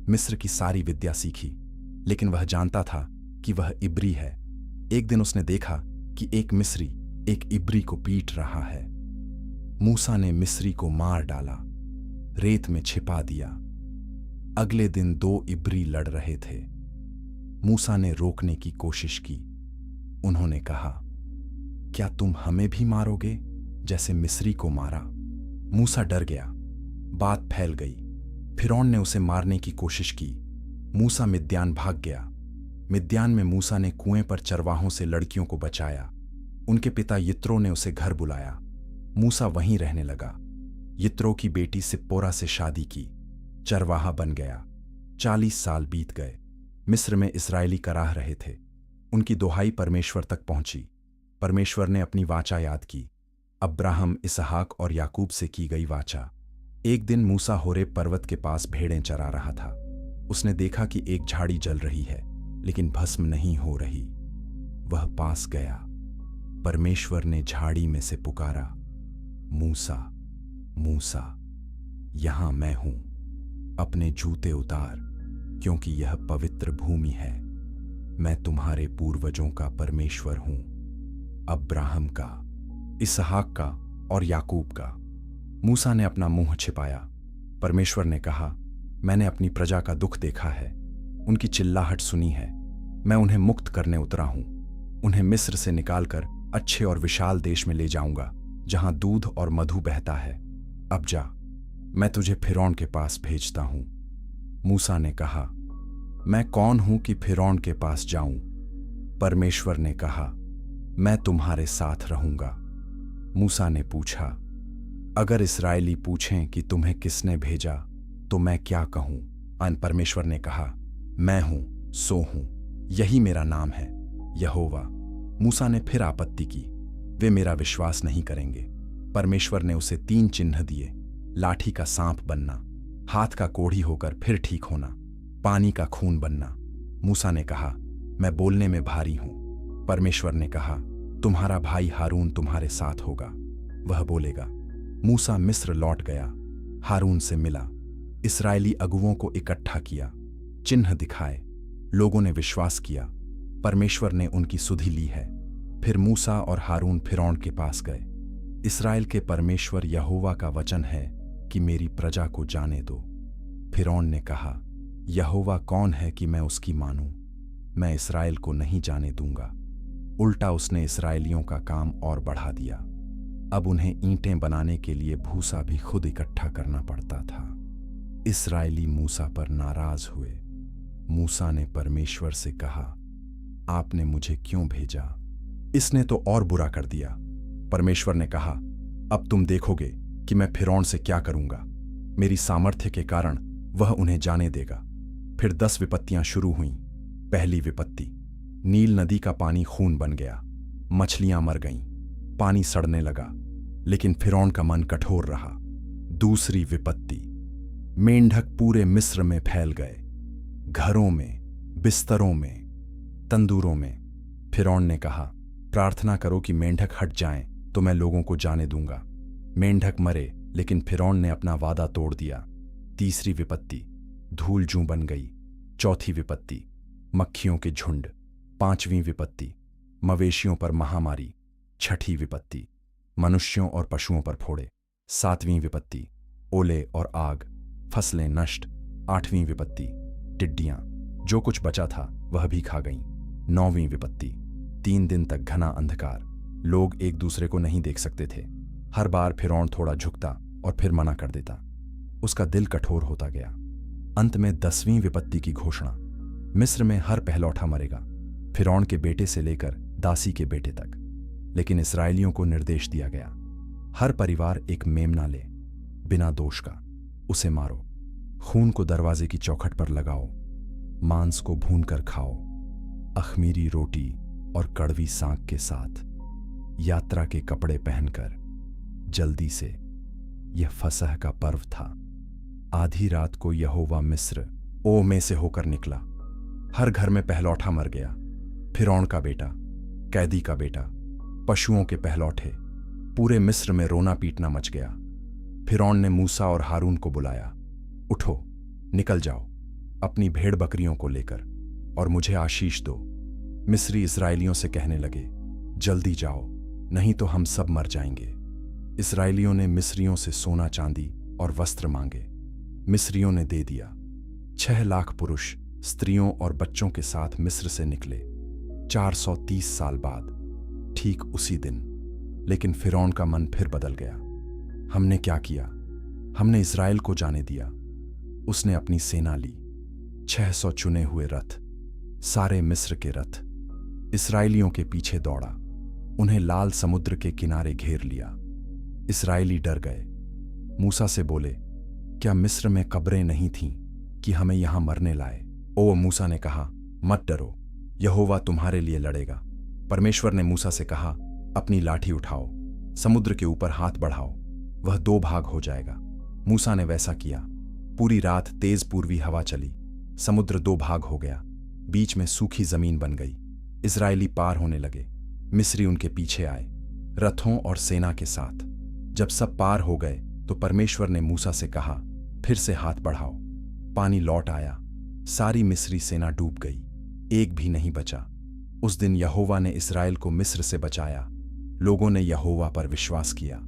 मिस्र की सारी विद्या सीखी, लेकिन वह जानता था कि वह इब्री है। एक दिन उसने देखा कि एक मिस्री एक इब्री को पीट रहा है। मूसा ने मिस्री को मार डाला, रेत में छिपा दिया। अगले दिन 2 इब्री लड़ रहे थे। मूसा ने रोकने की कोशिश की। उन्होंने कहा, क्या तुम हमें भी मारोगे जैसे मिस्री को मारा? मूसा डर गया। बात फैल गई। फिरौन ने उसे मारने की कोशिश की। मूसा मिद्यान भाग गया। मिद्यान में मूसा ने कुएं पर चरवाहों से लड़कियों को बचाया। उनके पिता यित्रो ने उसे घर बुलाया। मूसा वहीं रहने लगा। यित्रो की बेटी सिप्पोरा से शादी की, चरवाहा बन गया। 40 साल बीत गए। मिस्र में इस्राएली कराह रहे थे। उनकी दुहाई परमेश्वर तक पहुंची। परमेश्वर ने अपनी वाचा याद की, अब्राहम, इसहाक और याकूब से की गई वाचा। एक दिन मूसा होरेब पर्वत के पास भेड़ें चरा रहा था। उसने देखा कि एक झाड़ी जल रही है, लेकिन भस्म नहीं हो रही। वह पास गया। परमेश्वर ने झाड़ी में से पुकारा, मूसा, मूसा, यहां मैं हूं। अपने जूते उतार, क्योंकि यह पवित्र भूमि है। मैं तुम्हारे पूर्वजों का परमेश्वर हूं, अब्राहम का, इसहाक का और याकूब का। मूसा ने अपना मुंह छिपाया। परमेश्वर ने कहा, मैंने अपनी प्रजा का दुख देखा है, उनकी चिल्लाहट सुनी है। मैं उन्हें मुक्त करने उतरा हूं। उन्हें मिस्र से निकालकर अच्छे और विशाल देश में ले जाऊंगा, जहां दूध और मधु बहता है। अब जा, मैं तुझे फिरौन के पास भेजता हूं। मूसा ने कहा, मैं कौन हूं कि फिरौन के पास जाऊं? परमेश्वर ने कहा, मैं तुम्हारे साथ रहूंगा। मूसा ने पूछा, अगर इस्राएली पूछें कि तुम्हें किसने भेजा तो मैं क्या कहूं? परमेश्वर ने कहा, मैं हूं सो हूं, यही मेरा नाम है, यहोवा। मूसा ने फिर आपत्ति की, वे मेरा विश्वास नहीं करेंगे। परमेश्वर ने उसे 3 चिन्ह दिए, लाठी का सांप बनना, हाथ का कोढ़ी होकर फिर ठीक होना, पानी का खून बनना। मूसा ने कहा, मैं बोलने में भारी हूं। परमेश्वर ने कहा, तुम्हारा भाई हारून तुम्हारे साथ होगा, वह बोलेगा। मूसा मिस्र लौट गया, हारून से मिला, इस्राएली अगुवों को इकट्ठा किया, चिन्ह दिखाए। लोगों ने विश्वास किया। परमेश्वर ने उनकी सुधि ली है। फिर मूसा और हारून फिरौन के पास गए। इस्राएल के परमेश्वर यहोवा का वचन है कि मेरी प्रजा को जाने दो। फिरौन ने कहा, यहोवा कौन है कि मैं उसकी मानूं? मैं इस्राएल को नहीं जाने दूंगा। उल्टा उसने इस्राएलियों का काम और बढ़ा दिया। अब उन्हें ईंटें बनाने के लिए भूसा भी खुद इकट्ठा करना पड़ता था। इस्राएली मूसा पर नाराज हुए। मूसा ने परमेश्वर से कहा, आपने मुझे क्यों भेजा? इसने तो और बुरा कर दिया। परमेश्वर ने कहा, अब तुम देखोगे कि मैं फिरौन से क्या करूंगा। मेरी सामर्थ्य के कारण वह उन्हें जाने देगा। फिर 10 विपत्तियां शुरू हुईं। पहली विपत्ति, नील नदी का पानी खून बन गया, मछलियां मर गईं, पानी सड़ने लगा, लेकिन फिरौन का मन कठोर रहा। दूसरी विपत्ति, मेंढक पूरे मिस्र में फैल गए, घरों में, बिस्तरों में, तंदूरों में। फिरौन ने कहा, प्रार्थना करो कि मेंढक हट जाएं तो मैं लोगों को जाने दूंगा। मेंढक मरे, लेकिन फिरौन ने अपना वादा तोड़ दिया। तीसरी विपत्ति, धूल जूं बन गई। चौथी विपत्ति, मक्खियों के झुंड। पांचवीं विपत्ति, मवेशियों पर महामारी। छठी विपत्ति, मनुष्यों और पशुओं पर फोड़े। सातवीं विपत्ति, ओले और आग, फसलें नष्ट। आठवीं विपत्ति, टिड्डियां, जो कुछ बचा था वह भी खा गईं। नौवीं विपत्ति, 3 दिन तक घना अंधकार, लोग एक दूसरे को नहीं देख सकते थे। हर बार फिरौन थोड़ा झुकता और फिर मना कर देता। उसका दिल कठोर होता गया। अंत में 10वीं विपत्ति की घोषणा, मिस्र में हर पहलौठा मरेगा, फिरौन के बेटे से लेकर दासी के बेटे तक। लेकिन इस्राएलियों को निर्देश दिया गया, हर परिवार एक मेमना ले, बिना दोष का, उसे मारो, खून को दरवाजे की चौखट पर लगाओ, मांस को भूनकर खाओ, अखमीरी रोटी और कड़वी सांख के साथ, यात्रा के कपड़े पहनकर, जल्दी से। यह फसह का पर्व था। आधी रात को यहोवा मिस्र ओ में से होकर निकला। हर घर में पहलौठा मर गया, फिरौन का बेटा, कैदी का बेटा, पशुओं के पहलौठे। पूरे मिस्र में रोना पीटना मच गया। फिरौन ने मूसा और हारून को बुलाया, उठो, निकल जाओ अपनी भेड़ बकरियों को लेकर और मुझे आशीष दो। मिस्री इस्राएलियों से कहने लगे, जल्दी जाओ, नहीं तो हम सब मर जाएंगे। इस्राएलियों ने मिस्रियों से सोना चांदी और वस्त्र मांगे। मिस्रियों ने दे दिया। 6 लाख पुरुष स्त्रियों और बच्चों के साथ मिस्र से निकले 430 साल बाद, ठीक उसी दिन। लेकिन फिरौन का मन फिर बदल गया। हमने क्या किया? हमने इस्राएल को जाने दिया। उसने अपनी सेना ली, 600 चुने हुए रथ, सारे मिस्र के रथ, इस्राएलियों के पीछे दौड़ा, उन्हें लाल समुद्र के किनारे घेर लिया। इस्राएली डर गए। मूसा से बोले, क्या मिस्र में कब्रें नहीं थीं कि हमें यहां मरने लाए? ओ मूसा ने कहा, मत डरो, यहोवा तुम्हारे लिए लड़ेगा। परमेश्वर ने मूसा से कहा, अपनी लाठी उठाओ, समुद्र के ऊपर हाथ बढ़ाओ, वह 2 भाग हो जाएगा। मूसा ने वैसा किया। पूरी रात तेज पूर्वी हवा चली, समुद्र 2 भाग हो गया, बीच में सूखी जमीन बन गई। इस्राएली पार होने लगे। मिस्री उनके पीछे आए, रथों और सेना के साथ। जब सब पार हो गए तो परमेश्वर ने मूसा से कहा, फिर से हाथ बढ़ाओ। पानी लौट आया, सारी मिस्री सेना डूब गई, एक भी नहीं बचा। उस दिन यहोवा ने इस्राएल को मिस्र से बचाया। लोगों ने यहोवा पर विश्वास किया।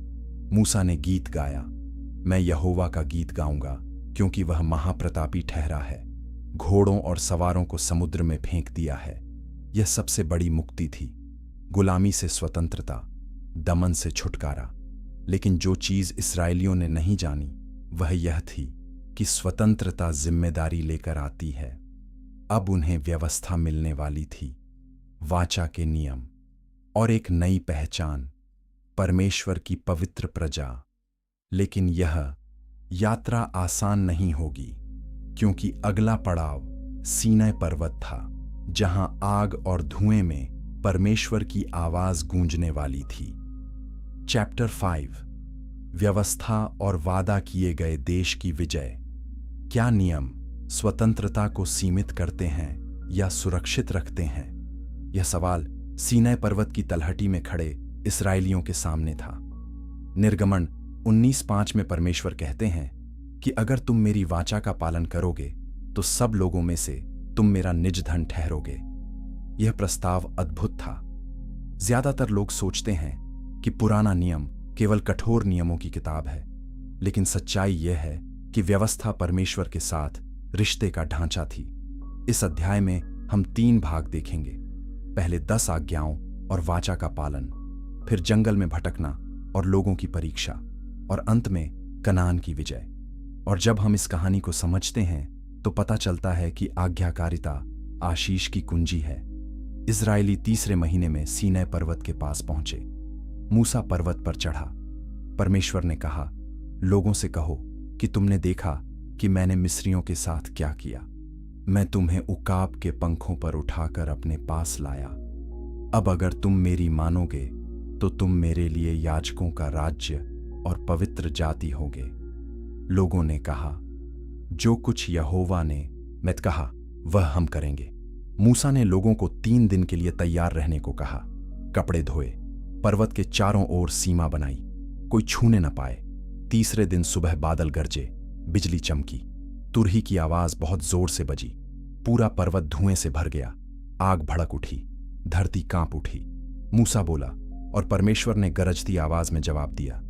मूसा ने गीत गाया, मैं यहोवा का गीत गाऊंगा, क्योंकि वह महाप्रतापी ठहरा है। घोड़ों और सवारों को समुद्र में फेंक दिया है। यह सबसे बड़ी मुक्ति थी, गुलामी से स्वतंत्रता, दमन से छुटकारा। लेकिन जो चीज इस्राएलियों ने नहीं जानी वह यह थी कि स्वतंत्रता जिम्मेदारी लेकर आती है। अब उन्हें व्यवस्था मिलने वाली थी, वाचा के नियम और एक नई पहचान, परमेश्वर की पवित्र प्रजा। लेकिन यह यात्रा आसान नहीं होगी, क्योंकि अगला पड़ाव सीनै पर्वत था, जहां आग और धुएं में परमेश्वर की आवाज गूंजने वाली थी। चैप्टर 5, व्यवस्था और वादा किए गए देश की विजय। क्या नियम स्वतंत्रता को सीमित करते हैं या सुरक्षित रखते हैं? यह सवाल सीनै पर्वत की तलहटी में खड़े इस्राएलियों के सामने था। निर्गमन 19:5 में परमेश्वर कहते हैं कि अगर तुम मेरी वाचा का पालन करोगे तो सब लोगों में से तुम मेरा निज धन ठहरोगे। यह प्रस्ताव अद्भुत था। ज्यादातर लोग सोचते हैं कि पुराना नियम केवल कठोर नियमों की किताब है, लेकिन सच्चाई यह है कि व्यवस्था परमेश्वर के साथ रिश्ते का ढांचा थी। इस अध्याय में हम 3 भाग देखेंगे। पहले 10 आज्ञाओं और वाचा का पालन, फिर जंगल में भटकना और लोगों की परीक्षा, और अंत में कनान की विजय। और जब हम इस कहानी को समझते हैं तो पता चलता है कि आज्ञाकारिता आशीष की कुंजी है। इजरायली तीसरे महीने में सीनै पर्वत के पास पहुंचे। मूसा पर्वत पर चढ़ा। परमेश्वर ने कहा, लोगों से कहो कि तुमने देखा कि मैंने मिस्रियों के साथ क्या किया। मैं तुम्हें उकाब के पंखों पर उठाकर अपने पास लाया। अब अगर तुम मेरी मानोगे तो तुम मेरे लिए याजकों का राज्य और पवित्र जाति होगे। लोगों ने कहा, जो कुछ यहोवा ने मैं कहा वह हम करेंगे। मूसा ने लोगों को 3 दिन के लिए तैयार रहने को कहा। कपड़े धोए, पर्वत के चारों ओर सीमा बनाई, कोई छूने न पाए। तीसरे दिन सुबह बादल गरजे, बिजली चमकी, तुरही की आवाज बहुत जोर से बजी। पूरा पर्वत धुएं से भर गया, आग भड़क उठी, धरती कांप उठी। मूसा बोला और परमेश्वर ने गरजती आवाज में जवाब दिया।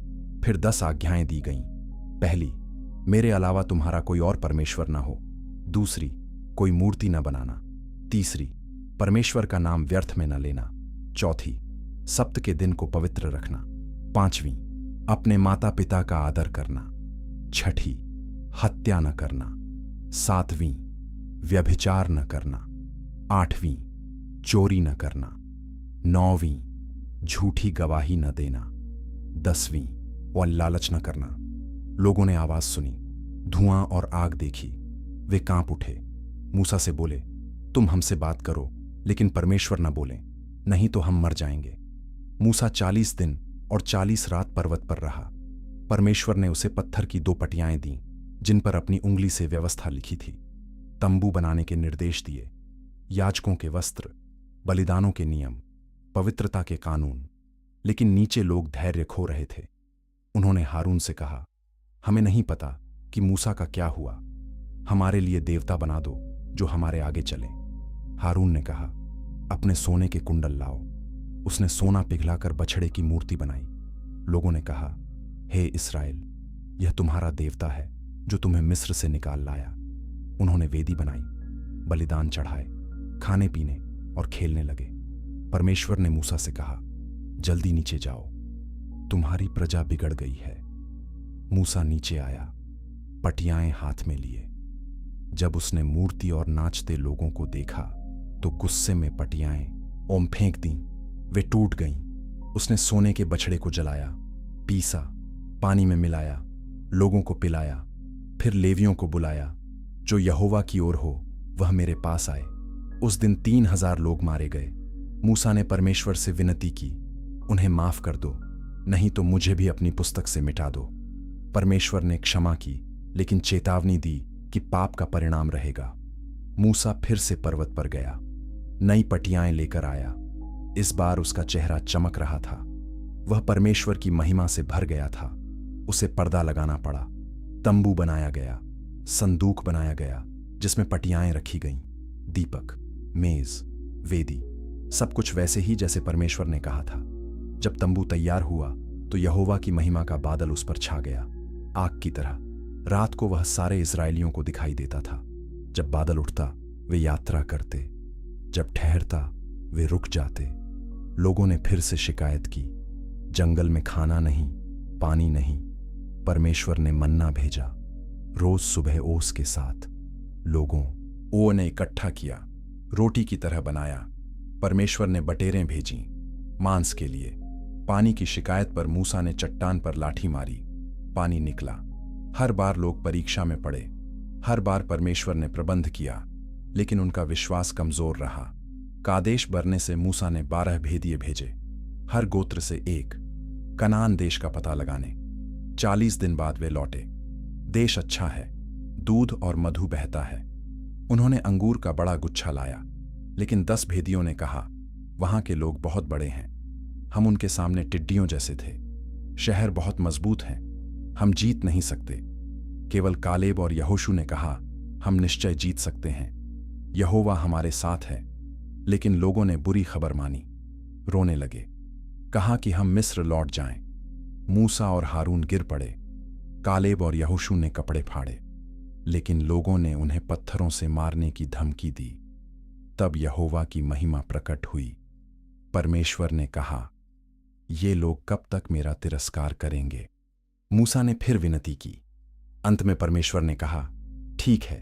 फिर 10 आज्ञाएं दी गईं। पहली, मेरे अलावा तुम्हारा कोई और परमेश्वर न हो। दूसरी, कोई मूर्ति न बनाना। तीसरी, परमेश्वर का नाम व्यर्थ में न लेना। चौथी, सप्त के दिन को पवित्र रखना। पांचवीं, अपने माता पिता का आदर करना। छठी, हत्या न करना। सातवीं, व्यभिचार न करना। आठवीं, चोरी न करना। नौवीं, झूठी गवाही न देना। 10वीं, और लालच न करना। लोगों ने आवाज सुनी, धुआं और आग देखी, वे कांप उठे। मूसा से बोले, तुम हमसे बात करो लेकिन परमेश्वर न बोले, नहीं तो हम मर जाएंगे। मूसा 40 दिन और 40 रात पर्वत पर रहा। परमेश्वर ने उसे पत्थर की 2 पटियाएं दी जिन पर अपनी उंगली से व्यवस्था लिखी थी। तंबू बनाने के निर्देश दिए, याजकों के वस्त्र, बलिदानों के नियम, पवित्रता के कानून। लेकिन नीचे लोग धैर्य खो रहे थे। उन्होंने हारून से कहा, हमें नहीं पता कि मूसा का क्या हुआ। हमारे लिए देवता बना दो जो हमारे आगे चले। हारून ने कहा, अपने सोने के कुंडल लाओ। उसने सोना पिघलाकर बछड़े की मूर्ति बनाई। लोगों ने कहा, हे इस्राएल, यह तुम्हारा देवता है जो तुम्हें मिस्र से निकाल लाया। उन्होंने वेदी बनाई, बलिदान चढ़ाए, खाने पीने और खेलने लगे। परमेश्वर ने मूसा से कहा, जल्दी नीचे जाओ, तुम्हारी प्रजा बिगड़ गई है। मूसा नीचे आया, पटियाएं हाथ में लिए। जब उसने मूर्ति और नाचते लोगों को देखा तो गुस्से में पटियाएं ओम फेंक दी, वे टूट गईं। उसने सोने के बछड़े को जलाया, पीसा, पानी में मिलाया, लोगों को पिलाया। फिर लेवियों को बुलाया, जो यहोवा की ओर हो वह मेरे पास आए। उस दिन 3000 लोग मारे गए। मूसा ने परमेश्वर से विनती की, उन्हें माफ कर दो, नहीं तो मुझे भी अपनी पुस्तक से मिटा दो। परमेश्वर ने क्षमा की, लेकिन चेतावनी दी कि पाप का परिणाम रहेगा। मूसा फिर से पर्वत पर गया, नई पटियाएं लेकर आया। इस बार उसका चेहरा चमक रहा था, वह परमेश्वर की महिमा से भर गया था। उसे पर्दा लगाना पड़ा, तंबू बनाया गया, संदूक बनाया गया जिसमें पटियाएं रखी गईं, दीपक, मेज, वेदी, सब कुछ वैसे ही जैसे परमेश्वर ने कहा था। जब तंबू तैयार हुआ तो यहोवा की महिमा का बादल उस पर छा गया, आग की तरह। रात को वह सारे इस्राएलियों को दिखाई देता था। जब बादल उठता वे यात्रा करते, जब ठहरता वे रुक जाते। लोगों ने फिर से शिकायत की, जंगल में खाना नहीं, पानी नहीं। परमेश्वर ने मन्ना भेजा, रोज सुबह ओस के साथ। लोगों ओ ने इकट्ठा किया, रोटी की तरह बनाया। परमेश्वर ने बटेरें भेजीं, मांस के लिए। पानी की शिकायत पर मूसा ने चट्टान पर लाठी मारी, पानी निकला। हर बार लोग परीक्षा में पड़े, हर बार परमेश्वर ने प्रबंध किया, लेकिन उनका विश्वास कमजोर रहा। कादेश बरने से मूसा ने 12 भेदिए भेजे, हर गोत्र से एक, कनान देश का पता लगाने। 40 दिन बाद वे लौटे। देश अच्छा है, दूध और मधु बहता है। उन्होंने अंगूर का बड़ा गुच्छा लाया, लेकिन 10 भेदियों ने कहा, वहां के लोग बहुत बड़े हैं, हम उनके सामने टिड्डियों जैसे थे। शहर बहुत मजबूत है, हम जीत नहीं सकते। केवल कालेब और यहोशू ने कहा, हम निश्चय जीत सकते हैं, यहोवा हमारे साथ है। लेकिन लोगों ने बुरी खबर मानी, रोने लगे, कहा कि हम मिस्र लौट जाएं। मूसा और हारून गिर पड़े, कालेब और यहोशू ने कपड़े फाड़े, लेकिन लोगों ने उन्हें पत्थरों से मारने की धमकी दी। तब यहोवा की महिमा प्रकट हुई। परमेश्वर ने कहा, ये लोग कब तक मेरा तिरस्कार करेंगे? मूसा ने फिर विनती की। अंत में परमेश्वर ने कहा, ठीक है,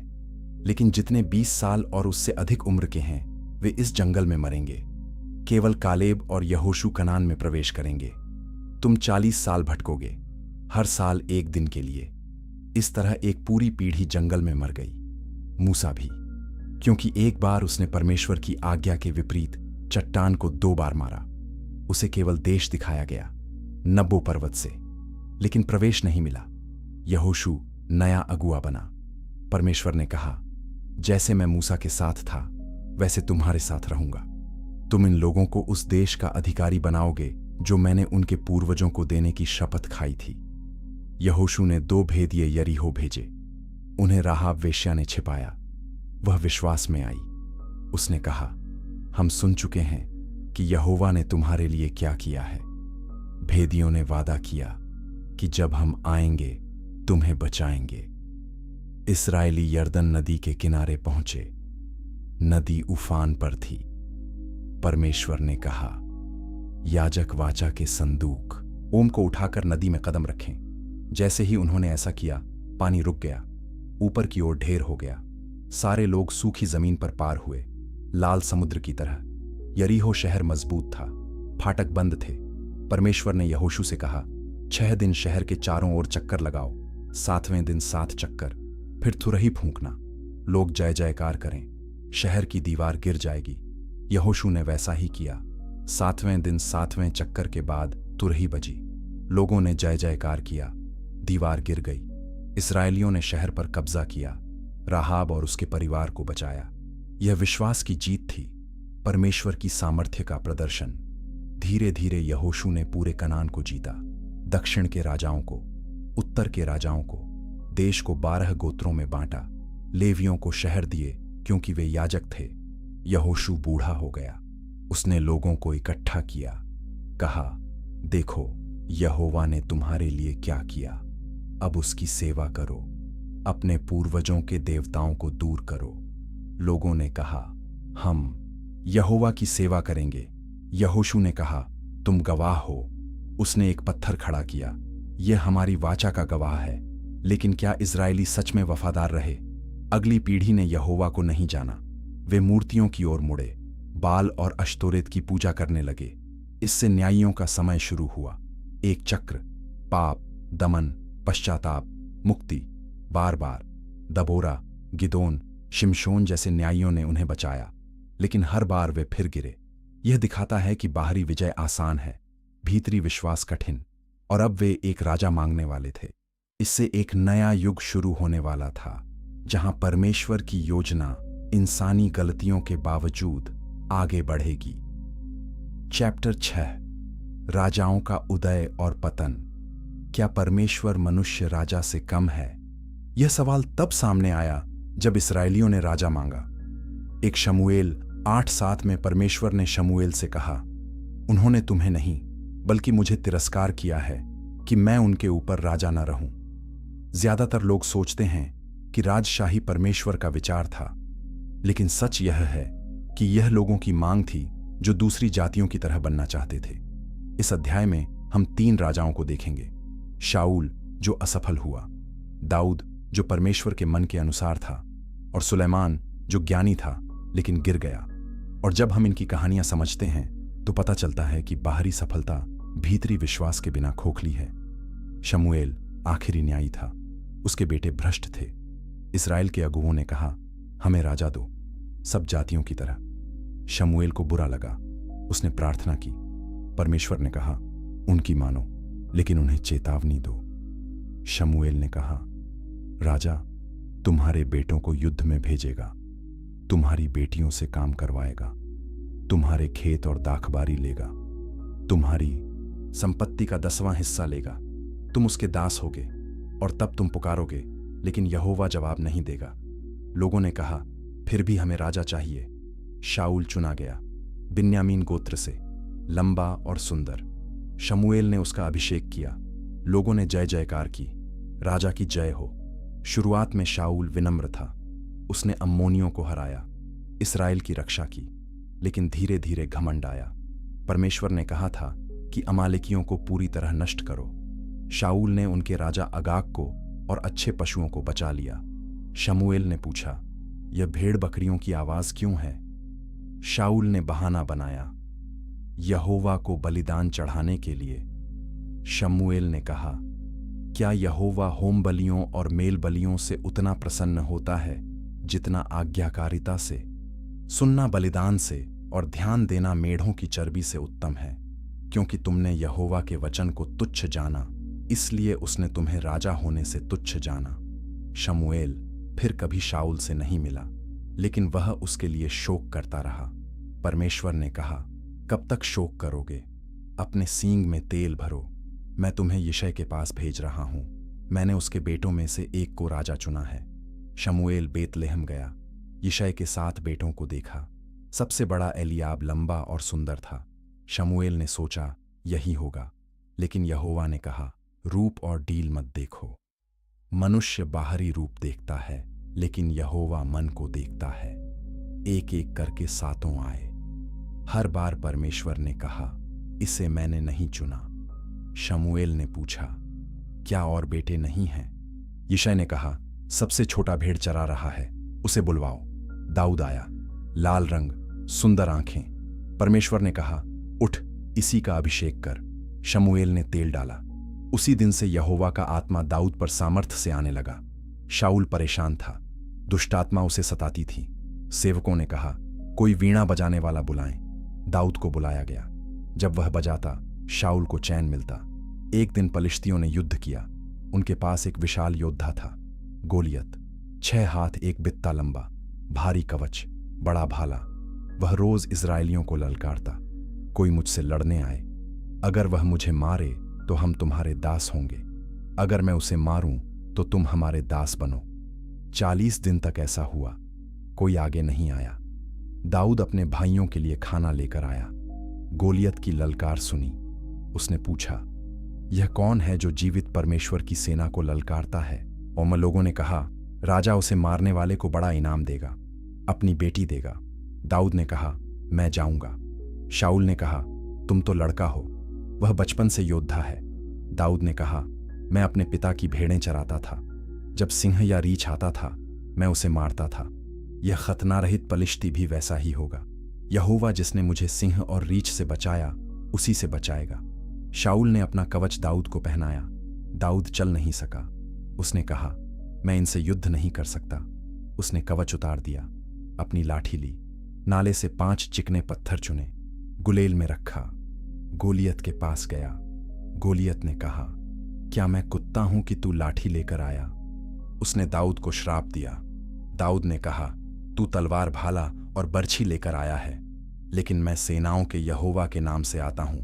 लेकिन जितने 20 साल और उससे अधिक उम्र के हैं वे इस जंगल में मरेंगे। केवल कालेब और यहोशू कनान में प्रवेश करेंगे। तुम 40 साल भटकोगे, हर साल 1 दिन के लिए। इस तरह एक पूरी पीढ़ी जंगल में मर गई, मूसा भी, क्योंकि एक बार उसने परमेश्वर की आज्ञा के विपरीत चट्टान को 2 बार मारा। उसे केवल देश दिखाया गया, नब्बो पर्वत से, लेकिन प्रवेश नहीं मिला। यहोशू नया अगुआ बना। परमेश्वर ने कहा, जैसे मैं मूसा के साथ था वैसे तुम्हारे साथ रहूंगा। तुम इन लोगों को उस देश का अधिकारी बनाओगे जो मैंने उनके पूर्वजों को देने की शपथ खाई थी। यहोशू ने 2 भेदिए यरीहो भेजे। उन्हें राहाब वेश्या ने छिपाया। वह विश्वास में आई। उसने कहा, हम सुन चुके हैं कि यहोवा ने तुम्हारे लिए क्या किया है। भेदियों ने वादा किया कि जब हम आएंगे तुम्हें बचाएंगे। इस्राएली यरदन नदी के किनारे पहुंचे। नदी उफान पर थी। परमेश्वर ने कहा, याजक वाचा के संदूक ओम को उठाकर नदी में कदम रखें। जैसे ही उन्होंने ऐसा किया, पानी रुक गया, ऊपर की ओर ढेर हो गया। सारे लोग सूखी जमीन पर पार हुए, लाल समुद्र की तरह। यरीहो शहर मजबूत था, फाटक बंद थे। परमेश्वर ने यहोशू से कहा, 6 दिन शहर के चारों ओर चक्कर लगाओ, 7वें दिन 7 चक्कर, फिर तुरही फूंकना। लोग जय जयकार करें, शहर की दीवार गिर जाएगी। यहोशू ने वैसा ही किया। 7वें दिन 7वें चक्कर के बाद तुरही बजी। लोगों ने जय जयकार किया, दीवार गिर गई। इस्राएलियों ने शहर पर कब्जा किया, राहाब और उसके परिवार को बचाया। यह विश्वास की जीत थी, परमेश्वर की सामर्थ्य का प्रदर्शन। धीरे धीरे यहोशू ने पूरे कनान को जीता, दक्षिण के राजाओं को, उत्तर के राजाओं को। देश को 12 गोत्रों में बांटा। लेवियों को शहर दिए क्योंकि वे याजक थे। यहोशू बूढ़ा हो गया। उसने लोगों को इकट्ठा किया, कहा, देखो यहोवा ने तुम्हारे लिए क्या किया। अब उसकी सेवा करो, अपने पूर्वजों के देवताओं को दूर करो। लोगों ने कहा, हम यहोवा की सेवा करेंगे। यहोशू ने कहा, तुम गवाह हो। उसने एक पत्थर खड़ा किया, यह हमारी वाचा का गवाह है। लेकिन क्या इजरायली सच में वफादार रहे? अगली पीढ़ी ने यहोवा को नहीं जाना। वे मूर्तियों की ओर मुड़े, बाल और अश्तोरेत की पूजा करने लगे। इससे न्यायियों का समय शुरू हुआ। एक चक्र, पाप, दमन, पश्चाताप, मुक्ति। बार बार दबोरा, गिदोन, शिमशोन जैसे न्यायियों ने उन्हें बचाया, लेकिन हर बार वे फिर गिरे। यह दिखाता है कि बाहरी विजय आसान है, भीतरी विश्वास कठिन। और अब वे एक राजा मांगने वाले थे। इससे एक नया युग शुरू होने वाला था, जहां परमेश्वर की योजना इंसानी गलतियों के बावजूद आगे बढ़ेगी। चैप्टर 6, राजाओं का उदय और पतन। क्या परमेश्वर मनुष्य राजा से कम है? यह सवाल तब सामने आया जब इस्राएलियों ने राजा मांगा। एक शमूएल 8:7 में परमेश्वर ने शमूएल से कहा, उन्होंने तुम्हें नहीं बल्कि मुझे तिरस्कार किया है कि मैं उनके ऊपर राजा न रहूं। ज्यादातर लोग सोचते हैं कि राजशाही परमेश्वर का विचार था, लेकिन सच यह है कि यह लोगों की मांग थी जो दूसरी जातियों की तरह बनना चाहते थे। इस अध्याय में हम 3 राजाओं को देखेंगे। शाऊल जो असफल हुआ, दाऊद जो परमेश्वर के मन के अनुसार था, और सुलेमान जो ज्ञानी था लेकिन गिर गया। और जब हम इनकी कहानियां समझते हैं तो पता चलता है कि बाहरी सफलता भीतरी विश्वास के बिना खोखली है। शमूएल आखिरी न्यायी था, उसके बेटे भ्रष्ट थे। इस्राएल के अगुओं ने कहा, हमें राजा दो, सब जातियों की तरह। शमूएल को बुरा लगा, उसने प्रार्थना की। परमेश्वर ने कहा, उनकी मानो, लेकिन उन्हें चेतावनी दो। शमूएल ने कहा, राजा तुम्हारे बेटों को युद्ध में भेजेगा, तुम्हारी बेटियों से काम करवाएगा, तुम्हारे खेत और दाखबारी लेगा, तुम्हारी संपत्ति का 10वां हिस्सा लेगा। तुम उसके दास होगे और तब तुम पुकारोगे, लेकिन यहोवा जवाब नहीं देगा। लोगों ने कहा, फिर भी हमें राजा चाहिए। शाऊल चुना गया, बिन्यामीन गोत्र से, लंबा और सुंदर। शमूएल ने उसका अभिषेक किया। लोगों ने जय जयकार की, राजा की जय हो। शुरुआत में शाऊल विनम्र था, उसने अम्मोनियों को हराया, इस्राएल की रक्षा की। लेकिन धीरे धीरे घमंड आया। परमेश्वर ने कहा था कि अमालेकियों को पूरी तरह नष्ट करो। शाऊल ने उनके राजा अगाग को और अच्छे पशुओं को बचा लिया। शमूएल ने पूछा, यह भेड़ बकरियों की आवाज क्यों है? शाऊल ने बहाना बनाया, यहोवा को बलिदान चढ़ाने के लिए। शमूएल ने कहा, क्या यहोवा होम बलियों और मेल बलियों से उतना प्रसन्न होता है जितना आज्ञाकारिता से? सुनना बलिदान से और ध्यान देना मेढ़ों की चर्बी से उत्तम है। क्योंकि तुमने यहोवा के वचन को तुच्छ जाना, इसलिए उसने तुम्हें राजा होने से तुच्छ जाना। शमूएल फिर कभी शाऊल से नहीं मिला, लेकिन वह उसके लिए शोक करता रहा। परमेश्वर ने कहा, कब तक शोक करोगे? अपने सींग में तेल भरो, मैं तुम्हें यिशै के पास भेज रहा हूं। मैंने उसके बेटों में से एक को राजा चुना है। शमूएल बेतलेहम गया, यिशै के 7 बेटों को देखा। सबसे बड़ा एलियाब लंबा और सुंदर था। शमूएल ने सोचा, यही होगा, लेकिन यहोवा ने कहा, रूप और डील मत देखो। मनुष्य बाहरी रूप देखता है, लेकिन यहोवा मन को देखता है। एक एक करके 7 आए। हर बार परमेश्वर ने कहा, इसे मैंने नहीं चुना। शमूएल ने पूछा, क्या और बेटे नहीं हैं? यिशै ने कहा, सबसे छोटा भेड़ चरा रहा है, उसे बुलवाओ। दाऊद आया, लाल रंग, सुंदर आंखें। परमेश्वर ने कहा, उठ, इसी का अभिषेक कर। शमूएल ने तेल डाला। उसी दिन से यहोवा का आत्मा दाऊद पर सामर्थ्य से आने लगा। शाऊल परेशान था, दुष्टात्मा उसे सताती थी। सेवकों ने कहा, कोई वीणा बजाने वाला बुलाएं। दाऊद को बुलाया गया। जब वह बजाता, शाऊल को चैन मिलता। एक दिन पलिश्तियों ने युद्ध किया। उनके पास एक विशाल योद्धा था, गोलियत। 6 हाथ 1 बित्ता लंबा, भारी कवच, बड़ा भाला। वह रोज इस्राएलियों को ललकारता, कोई मुझसे लड़ने आए, अगर वह मुझे मारे तो हम तुम्हारे दास होंगे, अगर मैं उसे मारूं तो तुम हमारे दास बनो। 40 दिन तक ऐसा हुआ, कोई आगे नहीं आया। दाऊद अपने भाइयों के लिए खाना लेकर आया। गोलियत की ललकार सुनी। उसने पूछा, यह कौन है जो जीवित परमेश्वर की सेना को ललकारता है? और लोगों ने कहा, राजा उसे मारने वाले को बड़ा इनाम देगा, अपनी बेटी देगा। दाऊद ने कहा, मैं जाऊंगा। शाऊल ने कहा, तुम तो लड़का हो, वह बचपन से योद्धा है। दाऊद ने कहा, मैं अपने पिता की भेड़ें चराता था, जब सिंह या रीछ आता था मैं उसे मारता था। यह खतना रहित पलिश्ती भी वैसा ही होगा। यहोवा जिसने मुझे सिंह और रीछ से बचाया, उसी से बचाएगा। शाऊल ने अपना कवच दाऊद को पहनाया। दाऊद चल नहीं सका। उसने कहा, मैं इनसे युद्ध नहीं कर सकता। उसने कवच उतार दिया, अपनी लाठी ली, नाले से 5 चिकने पत्थर चुने, गुलेल में रखा, गोलियत के पास गया। गोलियत ने कहा, क्या मैं कुत्ता हूं कि तू लाठी लेकर आया? उसने दाऊद को श्राप दिया। दाऊद ने कहा, तू तलवार, भाला और बर्छी लेकर आया है, लेकिन मैं सेनाओं के यहोवा के नाम से आता हूं।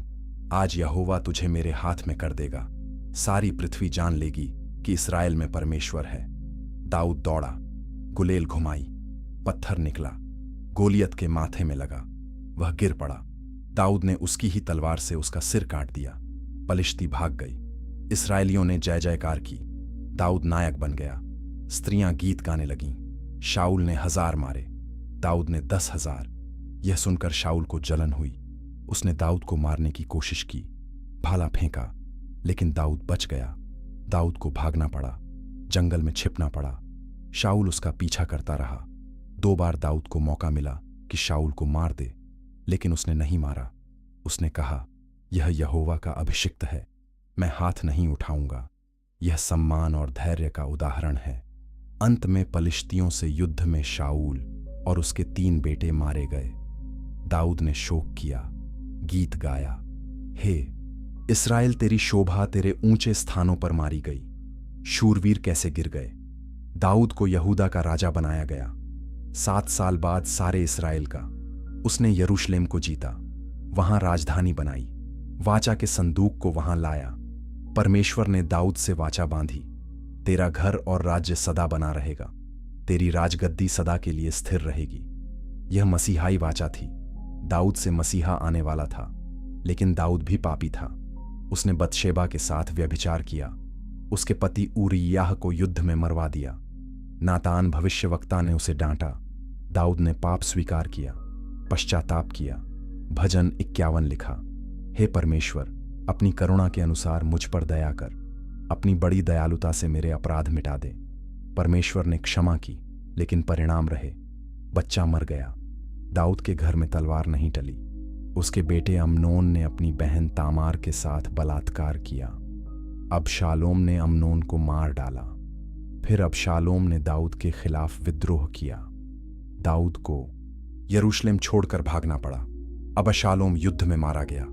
आज यहोवा तुझे मेरे हाथ में कर देगा। सारी पृथ्वी जान लेगी कि इस्राएल में परमेश्वर है। दाऊद दौड़ा, गुलेल घुमाई, पत्थर निकला, गोलियत के माथे में लगा, वह गिर पड़ा। दाऊद ने उसकी ही तलवार से उसका सिर काट दिया। पलिश्ती भाग गई। इस्राएलियों ने जय जयकार की। दाऊद नायक बन गया। स्त्रियां गीत गाने लगीं। शाऊल ने 1000 मारे, दाऊद ने 10,000। यह सुनकर शाऊल को जलन हुई। उसने दाऊद को मारने की कोशिश की, भाला फेंका, लेकिन दाऊद बच गया। दाऊद को भागना पड़ा, जंगल में छिपना पड़ा। शाऊल उसका पीछा करता रहा। 2 बार दाऊद को मौका मिला कि शाऊल को मार दे, लेकिन उसने नहीं मारा। उसने कहा, यह यहोवा का अभिषिक्त है, मैं हाथ नहीं उठाऊंगा। यह सम्मान और धैर्य का उदाहरण है। अंत में पलिश्तियों से युद्ध में शाऊल और उसके 3 बेटे मारे गए। दाऊद ने शोक किया, गीत गाया, हे इस्राएल, तेरी शोभा तेरे ऊंचे स्थानों पर मारी गई। शूरवीर कैसे गिर गए। दाऊद को यहूदा का राजा बनाया गया। 7 साल बाद सारे इस्राएल का। उसने यरूशलेम को जीता, वहां राजधानी बनाई, वाचा के संदूक को वहां लाया। परमेश्वर ने दाऊद से वाचा बांधी, तेरा घर और राज्य सदा बना रहेगा, तेरी राजगद्दी सदा के लिए स्थिर रहेगी। यह मसीहाई वाचा थी। दाऊद से मसीहा आने वाला था, लेकिन दाऊद भी पापी था। उसने बतशेबा के साथ व्यभिचार किया। उसके पति ऊरिय्याह को युद्ध में मरवा दिया। नातान भविष्यवक्ता ने उसे डांटा। दाऊद ने पाप स्वीकार किया, पश्चाताप किया। भजन 51 लिखा, हे परमेश्वर, अपनी करुणा के अनुसार मुझ पर दया कर, अपनी बड़ी दयालुता से मेरे अपराध मिटा दे। परमेश्वर ने क्षमा की, लेकिन परिणाम रहे, बच्चा मर गया। दाऊद के घर में तलवार नहीं टली। उसके बेटे अम्नोन ने अपनी बहन तामार के साथ बलात्कार किया। अबशालोम ने अम्नोन को मार डाला। फिर अबशालोम ने दाऊद के खिलाफ विद्रोह किया। दाऊद को यरूशलेम छोड़कर भागना पड़ा। अबशालोम युद्ध में मारा गया।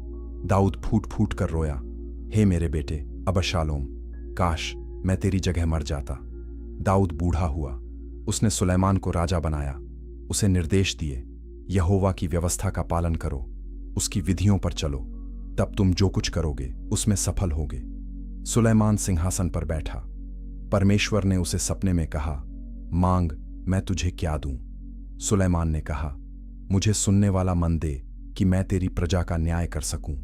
दाऊद फूट फूट कर रोया, हे मेरे बेटे अबशालोम, काश मैं तेरी जगह मर जाता। दाऊद बूढ़ा हुआ। उसने सुलैमान को राजा बनाया। उसे निर्देश दिए, यहोवा की व्यवस्था का पालन करो, उसकी विधियों पर चलो, तब तुम जो कुछ करोगे उसमें सफल होगे। सुलैमान सिंहासन पर बैठा। परमेश्वर ने उसे सपने में कहा, मांग, मैं तुझे क्या दूं। सुलैमान ने कहा, मुझे सुनने वाला मन दे कि मैं तेरी प्रजा का न्याय कर सकूं,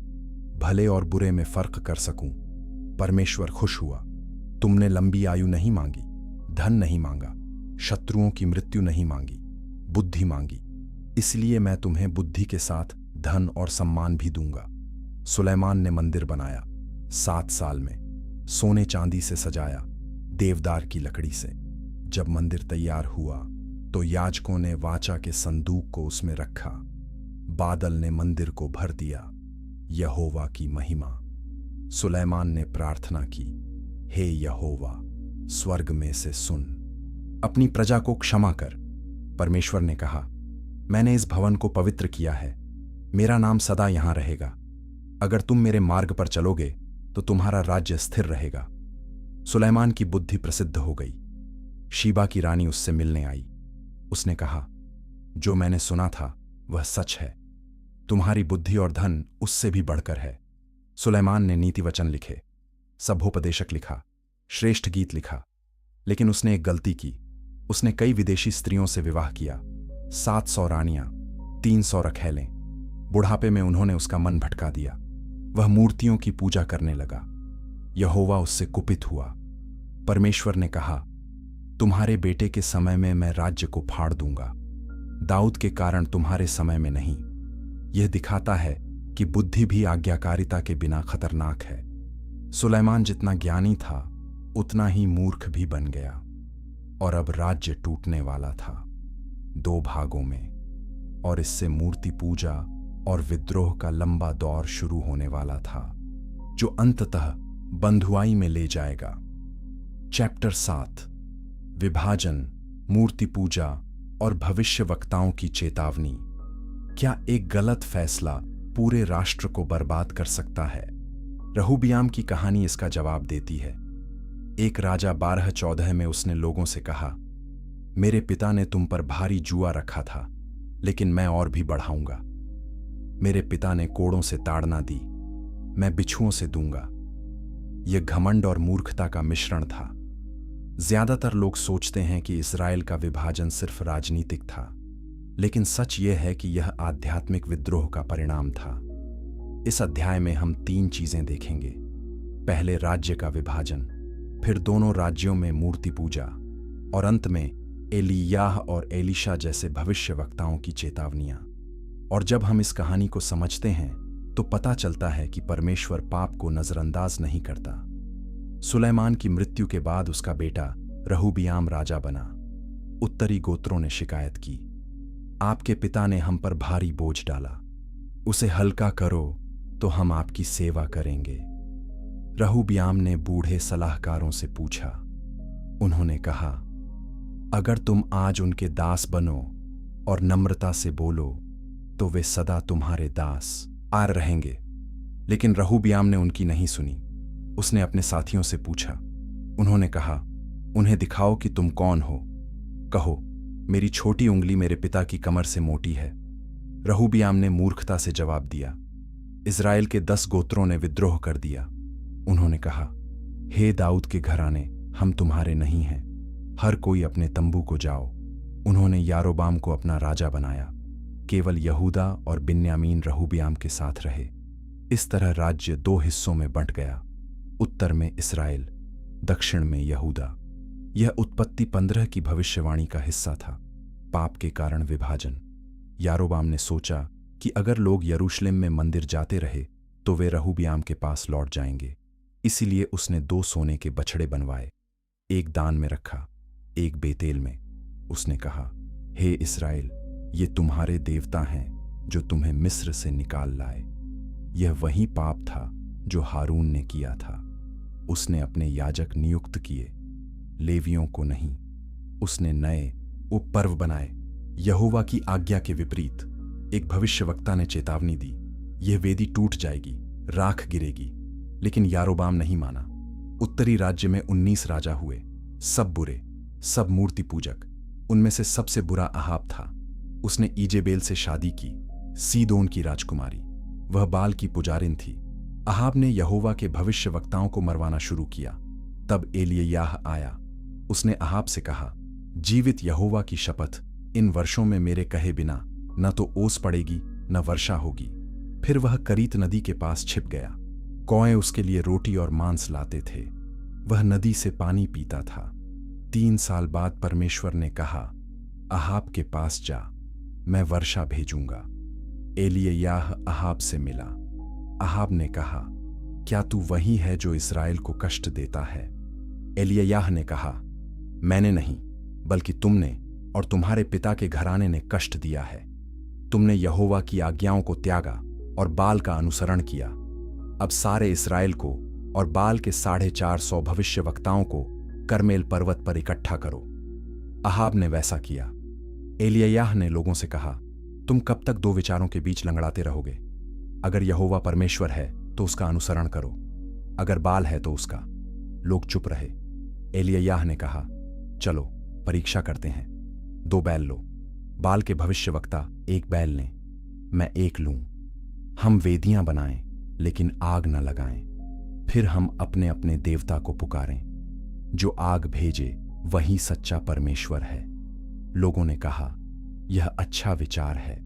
भले और बुरे में फर्क कर सकूं। परमेश्वर खुश हुआ। तुमने लंबी आयु नहीं मांगी, धन नहीं मांगा, शत्रुओं की मृत्यु नहीं मांगी, बुद्धि मांगी, इसलिए मैं तुम्हें बुद्धि के साथ धन और सम्मान भी दूंगा। सुलैमान ने मंदिर बनाया 7 साल में, सोने चांदी से सजाया, देवदार की लकड़ी से। जब मंदिर तैयार हुआ तो याजकों ने वाचा के संदूक को उसमें रखा। बादल ने मंदिर को भर दिया। यहोवा की महिमा। सुलैमान ने प्रार्थना की, हे यहोवा, स्वर्ग में से सुन, अपनी प्रजा को क्षमा कर। परमेश्वर ने कहा, मैंने इस भवन को पवित्र किया है, मेरा नाम सदा यहां रहेगा। अगर तुम मेरे मार्ग पर चलोगे तो तुम्हारा राज्य स्थिर रहेगा। सुलैमान की बुद्धि प्रसिद्ध हो गई। शीबा की रानी उससे मिलने आई। उसने कहा, जो मैंने सुना था वह सच है, तुम्हारी बुद्धि और धन उससे भी बढ़कर है। सुलैमान ने नीति वचन लिखे, सभोपदेशक लिखा, श्रेष्ठ गीत लिखा, लेकिन उसने एक गलती की। उसने कई विदेशी स्त्रियों से विवाह किया, 700 रानियां, 300 रखैलें। बुढ़ापे में उन्होंने उसका मन भटका दिया। वह मूर्तियों की पूजा करने लगा। यहोवा उससे कुपित हुआ। परमेश्वर ने कहा, तुम्हारे बेटे के समय में मैं राज्य को फाड़ दूंगा, दाऊद के कारण तुम्हारे समय में नहीं। यह दिखाता है कि बुद्धि भी आज्ञाकारिता के बिना खतरनाक है। सुलैमान जितना ज्ञानी था उतना ही मूर्ख भी बन गया, और अब राज्य टूटने वाला था 2 भागों में, और इससे मूर्ति पूजा और विद्रोह का लंबा दौर शुरू होने वाला था, जो अंततः बंधुआई में ले जाएगा। चैप्टर 7, विभाजन, मूर्ति पूजा और भविष्यवक्ताओं की चेतावनी। क्या एक गलत फैसला पूरे राष्ट्र को बर्बाद कर सकता है? रहूबियाम की कहानी इसका जवाब देती है। एक राजा 1214 में उसने लोगों से कहा, मेरे पिता ने तुम पर भारी जुआ रखा था, लेकिन मैं और भी बढ़ाऊंगा। मेरे पिता ने कोड़ों से ताड़ना दी, मैं बिच्छुओं से दूंगा। यह घमंड और मूर्खता का मिश्रण था। ज्यादातर लोग सोचते हैं कि इस्राएल का विभाजन सिर्फ राजनीतिक था, लेकिन सच यह है कि यह आध्यात्मिक विद्रोह का परिणाम था। इस अध्याय में हम 3 चीजें देखेंगे। पहले राज्य का विभाजन, फिर दोनों राज्यों में मूर्ति पूजा, और अंत में एलियाह और एलीशा जैसे भविष्यवक्ताओं की चेतावनियां। और जब हम इस कहानी को समझते हैं तो पता चलता है कि परमेश्वर पाप को नजरअंदाज नहीं करता। सुलैमान की मृत्यु के बाद उसका बेटा रहूबियाम राजा बना। उत्तरी गोत्रों ने शिकायत की, आपके पिता ने हम पर भारी बोझ डाला, उसे हल्का करो तो हम आपकी सेवा करेंगे। रहूबियाम ने बूढ़े सलाहकारों से पूछा। उन्होंने कहा, अगर तुम आज उनके दास बनो और नम्रता से बोलो तो वे सदा तुम्हारे दास आर रहेंगे। लेकिन रहूबियाम ने उनकी नहीं सुनी। उसने अपने साथियों से पूछा। उन्होंने कहा, उन्हें दिखाओ कि तुम कौन हो, कहो मेरी छोटी उंगली मेरे पिता की कमर से मोटी है। रहूबियाम ने मूर्खता से जवाब दिया। इस्राएल के 10 गोत्रों ने विद्रोह कर दिया। उन्होंने कहा, हे दाऊद के घराने, हम तुम्हारे नहीं हैं, हर कोई अपने तंबू को जाओ। उन्होंने यारोबाम को अपना राजा बनाया। केवल यहूदा और बिन्यामीन रहूबियाम के साथ रहे। इस तरह राज्य 2 हिस्सों में बंट गया, उत्तर में इस्राएल, दक्षिण में यहूदा। यह उत्पत्ति 15 की भविष्यवाणी का हिस्सा था। पाप के कारण विभाजन। यारोबाम ने सोचा कि अगर लोग यरूशलेम में मंदिर जाते रहे तो वे रहूबियाम के पास लौट जाएंगे। इसीलिए उसने 2 सोने के बछड़े बनवाए, एक दान में रखा, एक बेतेल में। उसने कहा, हे इस्राएल, ये तुम्हारे देवता हैं जो तुम्हें मिस्र से निकाल लाए। यह वही पाप था जो हारून ने किया था। उसने अपने याजक नियुक्त किए, लेवियों को नहीं। उसने नए उपपर्व बनाए, यहोवा की आज्ञा के विपरीत। एक भविष्यवक्ता ने चेतावनी दी, यह वेदी टूट जाएगी, राख गिरेगी। लेकिन यारोबाम नहीं माना। उत्तरी राज्य में 19 राजा हुए, सब बुरे, सब मूर्ति पूजक। उनमें से सबसे बुरा अहाब था। उसने ईजेबेल से शादी की, सीदोन की राजकुमारी। वह बाल की पुजारिन थी। अहाब ने यहोवा के भविष्यवक्ताओं को मरवाना शुरू किया। तब एलिय्याह आया। उसने अहाब से कहा, जीवित यहोवा की शपथ, इन वर्षों में मेरे कहे बिना न तो ओस पड़ेगी न वर्षा होगी। फिर वह करीत नदी के पास छिप गया। कौए उसके लिए रोटी और मांस लाते थे। वह नदी से पानी पीता था। 3 साल बाद परमेश्वर ने कहा, अहाब के पास जा, मैं वर्षा भेजूंगा। एलिय्याह अहाब से मिला। अहाब ने कहा, क्या तू वही है जो इस्राएल को कष्ट देता है? एलिय्याह ने कहा, मैंने नहीं, बल्कि तुमने और तुम्हारे पिता के घराने ने कष्ट दिया है। तुमने यहोवा की आज्ञाओं को त्यागा और बाल का अनुसरण किया। अब सारे इस्राएल को और बाल के 450 भविष्यवक्ताओं को करमेल पर्वत पर इकट्ठा करो। अहाब ने वैसा किया। एलिय्याह ने लोगों से कहा, तुम कब तक 2 विचारों के बीच लंगड़ाते रहोगे? अगर यहोवा परमेश्वर है तो उसका अनुसरण करो, अगर बाल है तो उसका। लोग चुप रहे। एलिय्याह ने कहा, चलो परीक्षा करते हैं। 2 बैल लो। बाल के भविष्यवक्ता 1 बैल लें, मैं 1 लूं। हम वेदियां बनाएं लेकिन आग न लगाएं। फिर हम अपने अपने देवता को पुकारें। जो आग भेजे वही सच्चा परमेश्वर है। लोगों ने कहा, यह अच्छा विचार है।